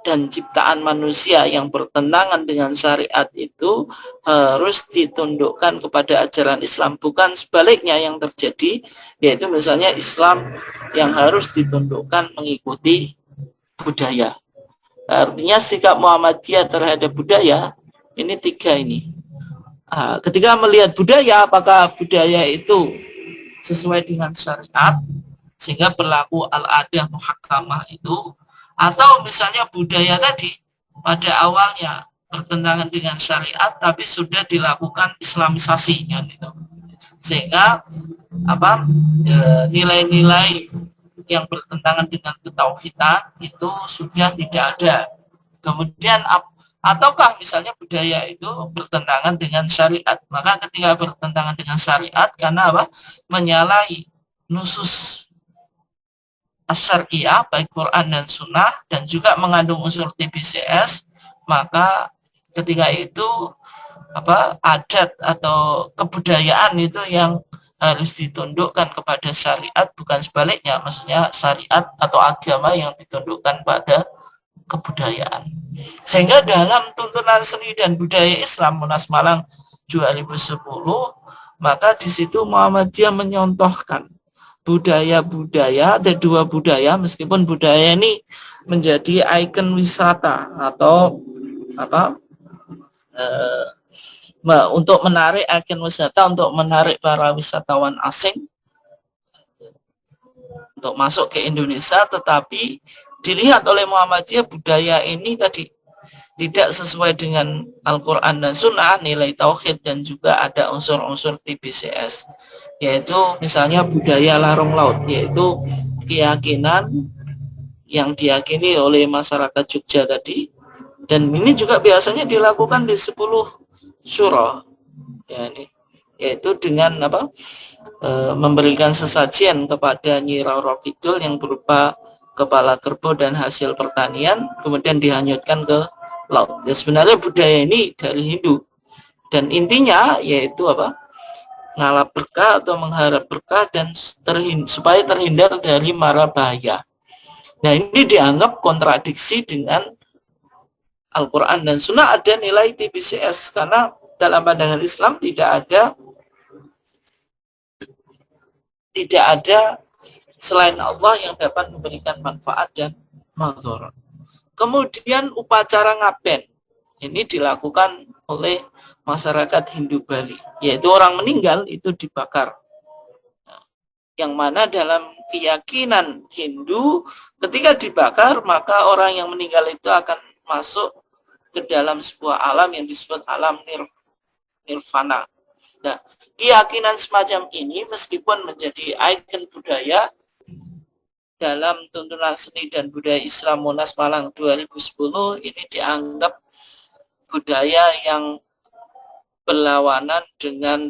dan ciptaan manusia yang bertentangan dengan syariat itu harus ditundukkan kepada ajaran Islam, bukan sebaliknya yang terjadi, yaitu misalnya Islam yang harus ditundukkan mengikuti budaya. Artinya sikap Muhammadiyah terhadap budaya ini tiga ini. Ketika melihat budaya, apakah budaya itu sesuai dengan syariat sehingga berlaku al-adah muhakkamah itu, atau misalnya budaya tadi pada awalnya bertentangan dengan syariat tapi sudah dilakukan islamisasi gitu. Sehingga nilai-nilai yang bertentangan dengan ketauhidan itu sudah tidak ada. Kemudian ataukah misalnya budaya itu bertentangan dengan syariat, maka ketika bertentangan dengan syariat karena menyalahi nusus as-syar'iyah baik Quran dan Sunnah dan juga mengandung unsur TBCS, maka ketika itu adat atau kebudayaan itu yang harus ditundukkan kepada syariat, bukan sebaliknya, maksudnya syariat atau agama yang ditundukkan pada kebudayaan. Sehingga dalam tuntunan seni dan budaya Islam Munas Malang 2010, maka di situ Muhammadiyah menyontohkan budaya-budaya, ada dua budaya, meskipun budaya ini menjadi ikon wisata atau untuk menarik ikon wisata, untuk menarik para wisatawan asing untuk masuk ke Indonesia, tetapi dilihat oleh Muhammadiyah budaya ini tadi tidak sesuai dengan Al-Quran dan Sunnah, nilai tauhid dan juga ada unsur-unsur TBCS, yaitu misalnya budaya larung laut, yaitu keyakinan yang diyakini oleh masyarakat Jogja tadi, dan ini juga biasanya dilakukan di 10 syura, ya, ini, yaitu dengan apa, memberikan sesajian kepada Nyi Roro Kidul yang berupa kepala kerbau dan hasil pertanian, kemudian dihanyutkan ke laut. Ya, sebenarnya budaya ini dari Hindu, dan intinya yaitu apa, ngalap berkah atau mengharap berkah dan supaya terhindar dari mara bahaya. Nah, ini dianggap kontradiksi dengan Al-Quran dan Sunnah, ada nilai TBCS, karena dalam pandangan Islam tidak ada selain Allah yang dapat memberikan manfaat dan madharat. Kemudian upacara ngaben ini dilakukan oleh masyarakat Hindu Bali, yaitu orang meninggal itu dibakar. Yang mana dalam keyakinan Hindu, ketika dibakar maka orang yang meninggal itu akan masuk ke dalam sebuah alam yang disebut alam nirvana. Nah, keyakinan semacam ini meskipun menjadi ikon budaya dalam tuntunan seni dan budaya Islam Monas Malang 2010, ini dianggap budaya yang berlawanan dengan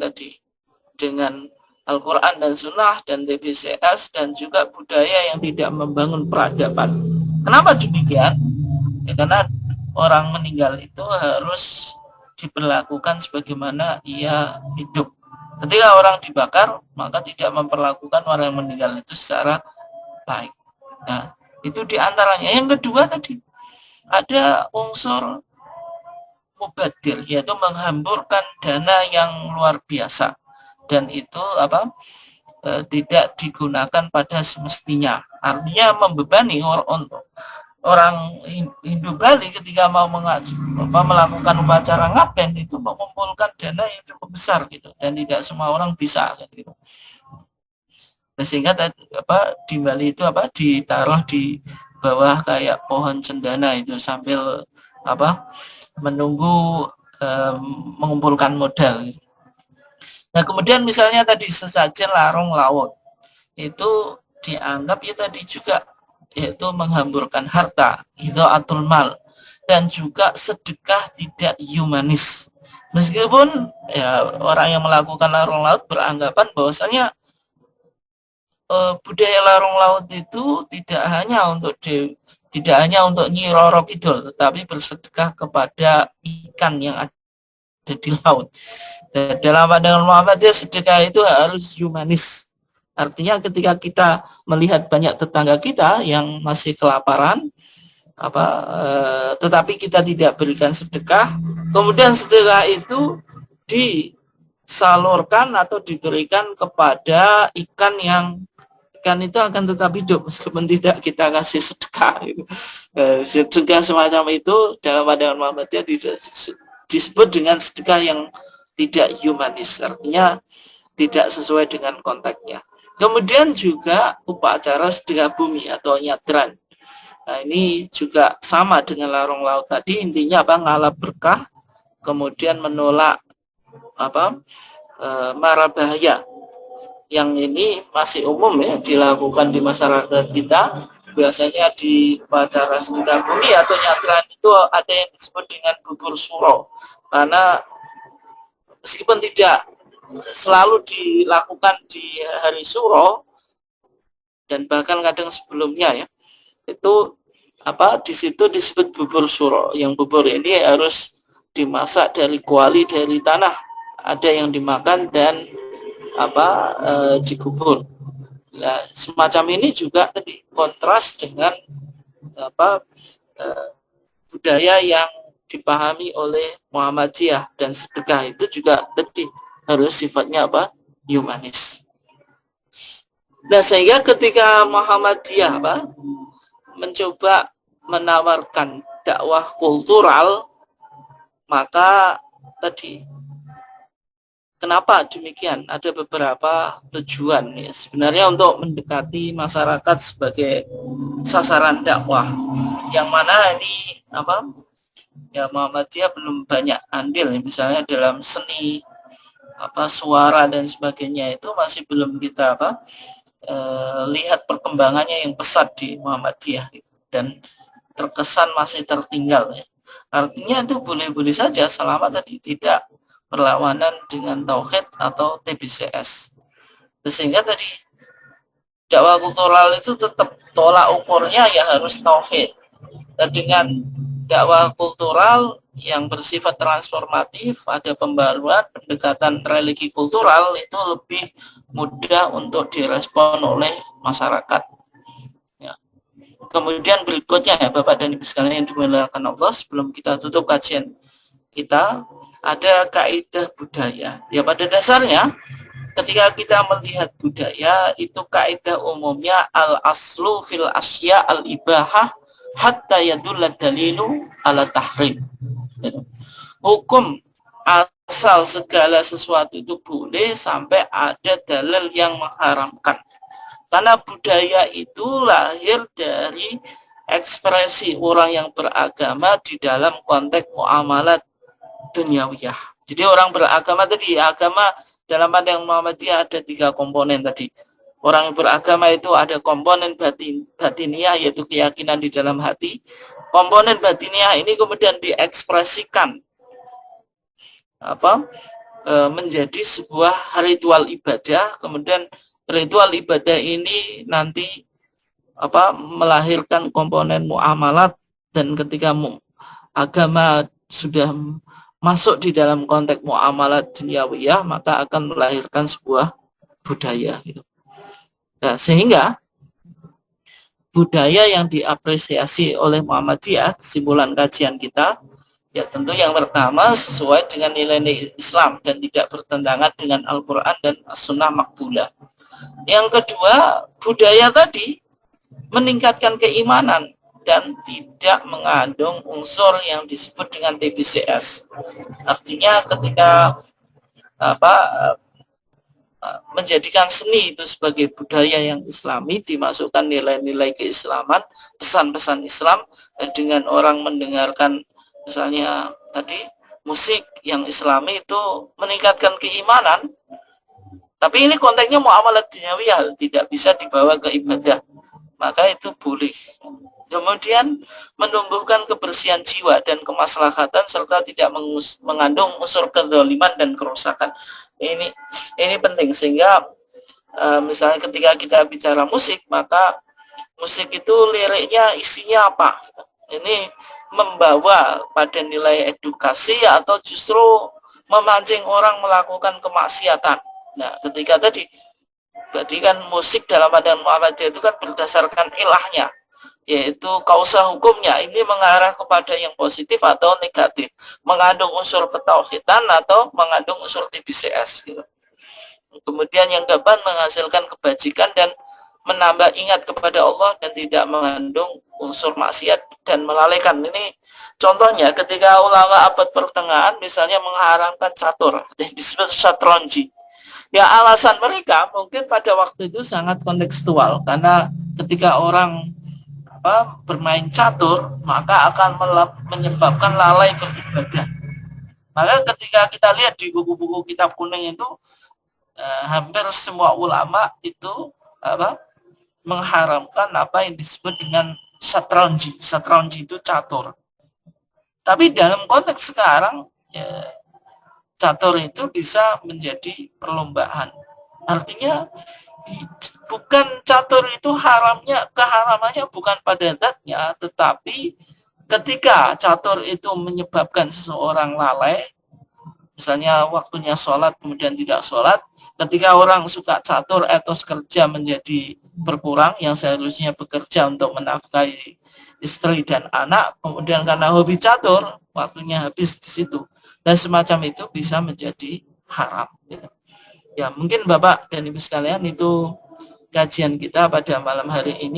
Al-Quran dan Sunnah dan TBCS, dan juga budaya yang tidak membangun peradaban. Kenapa demikian? Ya, karena orang meninggal itu harus diperlakukan sebagaimana ia hidup. Ketika orang dibakar, maka tidak memperlakukan orang yang meninggal itu secara baik. Nah, itu diantaranya. Yang kedua tadi, ada unsur mubadir, yaitu menghamburkan dana yang luar biasa. Dan itu apa, tidak digunakan pada semestinya. Artinya membebani orang Hindu Bali ketika mau melakukan upacara ngaben itu mengumpulkan dana yang cukup besar gitu, dan tidak semua orang bisa gitu. Nah, sehingga di Bali itu ditaruh di bawah kayak pohon cendana itu sambil menunggu mengumpulkan modal gitu. Nah, kemudian misalnya tadi sesajen larung laut itu dianggap ya tadi juga, yaitu menghamburkan harta, itu atul mal, dan juga sedekah tidak humanis. Meskipun ya orang yang melakukan larung laut beranggapan bahwasanya budaya larung laut itu tidak hanya untuk Nyi Roro Kidul, tetapi bersedekah kepada ikan yang ada di laut. Dan dalam pandangan Muhammadiyah, sedekah itu harus humanis. Artinya ketika kita melihat banyak tetangga kita yang masih kelaparan, tetapi kita tidak berikan sedekah, kemudian sedekah itu disalurkan atau diberikan kepada ikan itu akan tetap hidup meskipun tidak kita kasih sedekah. Sedekah semacam itu dalam pandangan Muhammadiyah disebut dengan sedekah yang tidak humanis, artinya tidak sesuai dengan konteksnya. Kemudian juga upacara sedekah bumi atau nyadran. Nah, ini juga sama dengan larung laut tadi, intinya ngalap berkah, kemudian menolak mara bahaya. Yang ini masih umum ya dilakukan di masyarakat kita. Biasanya di upacara sedekah bumi atau nyadran itu ada yang disebut dengan bubur suro, karena meskipun tidak selalu dilakukan di hari suro dan bahkan kadang sebelumnya ya, itu di situ disebut bubur suro. Yang bubur ini harus dimasak dari kuali dari tanah, ada yang dimakan dan dikubur. Nah, semacam ini juga tadi kontras dengan budaya yang dipahami oleh Muhammadiyah, dan sedekah itu juga tadi harus sifatnya humanis. Nah, sehingga ketika Muhammadiyah mencoba menawarkan dakwah kultural, maka tadi kenapa demikian? Ada beberapa tujuan ya sebenarnya untuk mendekati masyarakat sebagai sasaran dakwah, yang mana ini ya Muhammadiyah belum banyak andil ya, misalnya dalam seni suara dan sebagainya itu masih belum kita lihat perkembangannya yang pesat di Muhammadiyah gitu, dan terkesan masih tertinggal ya. Artinya itu boleh-boleh saja selama tadi tidak berlawanan dengan tauhid atau TBCS. Sehingga tadi dakwah kultural itu tetap tolak ukurnya ya harus tauhid. Dan dengan dakwah kultural yang bersifat transformatif, ada pembaruan pendekatan religi kultural, itu lebih mudah untuk direspon oleh masyarakat. Ya. Kemudian berikutnya ya Bapak dan Ibu sekalian yang dimuliakan Allah, sebelum kita tutup kajian kita, ada kaidah budaya. Ya pada dasarnya ketika kita melihat budaya itu kaidah umumnya al-aslu fil asya al-ibahah hatta yadulla dalilu ala tahrim. Hukum asal segala sesuatu itu boleh sampai ada dalil yang mengharamkan. Karena budaya itu lahir dari ekspresi orang yang beragama di dalam konteks muamalat duniawiyah. Jadi orang beragama tadi, agama dalam pandang Muhammadiyah ada 3 komponen tadi. Orang yang beragama itu ada komponen batiniah, yaitu keyakinan di dalam hati. Komponen batiniah ini kemudian diekspresikan menjadi sebuah ritual ibadah. Kemudian ritual ibadah ini nanti melahirkan komponen muamalat, dan ketika agama sudah masuk di dalam konteks muamalat duniawiyah, maka akan melahirkan sebuah budaya gitu. Nah, sehingga budaya yang diapresiasi oleh Muhammadiyah, kesimpulan kajian kita, ya tentu yang pertama sesuai dengan nilai-nilai Islam dan tidak bertentangan dengan Al-Quran dan As-Sunnah Maqbulah. Yang kedua, budaya tadi meningkatkan keimanan dan tidak mengandung unsur yang disebut dengan TBCS. Artinya ketika menjadikan seni itu sebagai budaya yang islami, dimasukkan nilai-nilai keislaman, pesan-pesan Islam, dan dengan orang mendengarkan misalnya tadi musik yang islami itu meningkatkan keimanan, tapi ini konteksnya muamalat duniawiyah, tidak bisa dibawa ke ibadah, maka itu boleh. Kemudian menumbuhkan kebersihan jiwa dan kemaslahatan serta tidak mengandung unsur kezaliman dan kerusakan. Ini penting, sehingga misalnya ketika kita bicara musik, maka musik itu liriknya isinya apa? Ini membawa pada nilai edukasi atau justru memancing orang melakukan kemaksiatan. Nah, ketika tadi berarti kan musik dalam pandangan Muhammadiyah itu kan berdasarkan ilahnya, yaitu kausa hukumnya, ini mengarah kepada yang positif atau negatif, mengandung unsur ketauhidan atau mengandung unsur TBCS gitu. Kemudian yang keempat, menghasilkan kebajikan dan menambah ingat kepada Allah dan tidak mengandung unsur maksiat dan melalaikan. Ini contohnya ketika ulama abad pertengahan misalnya mengharamkan catur, disebut satranji. Ya alasan mereka mungkin pada waktu itu sangat kontekstual, karena ketika orang bermain catur maka akan menyebabkan lalai beribadah. Maka ketika kita lihat di buku-buku kitab kuning itu hampir semua ulama itu mengharamkan apa yang disebut dengan satranji. Satranji itu catur. Tapi dalam konteks sekarang catur itu bisa menjadi perlombaan. Artinya bukan catur itu keharamannya bukan pada zatnya, tetapi ketika catur itu menyebabkan seseorang lalai, misalnya waktunya sholat kemudian tidak sholat, ketika orang suka catur, etos kerja menjadi berkurang, yang seharusnya bekerja untuk menafkahi istri dan anak, kemudian karena hobi catur, waktunya habis di situ, dan semacam itu bisa menjadi haram. Ya, mungkin Bapak dan Ibu sekalian, itu kajian kita pada malam hari ini.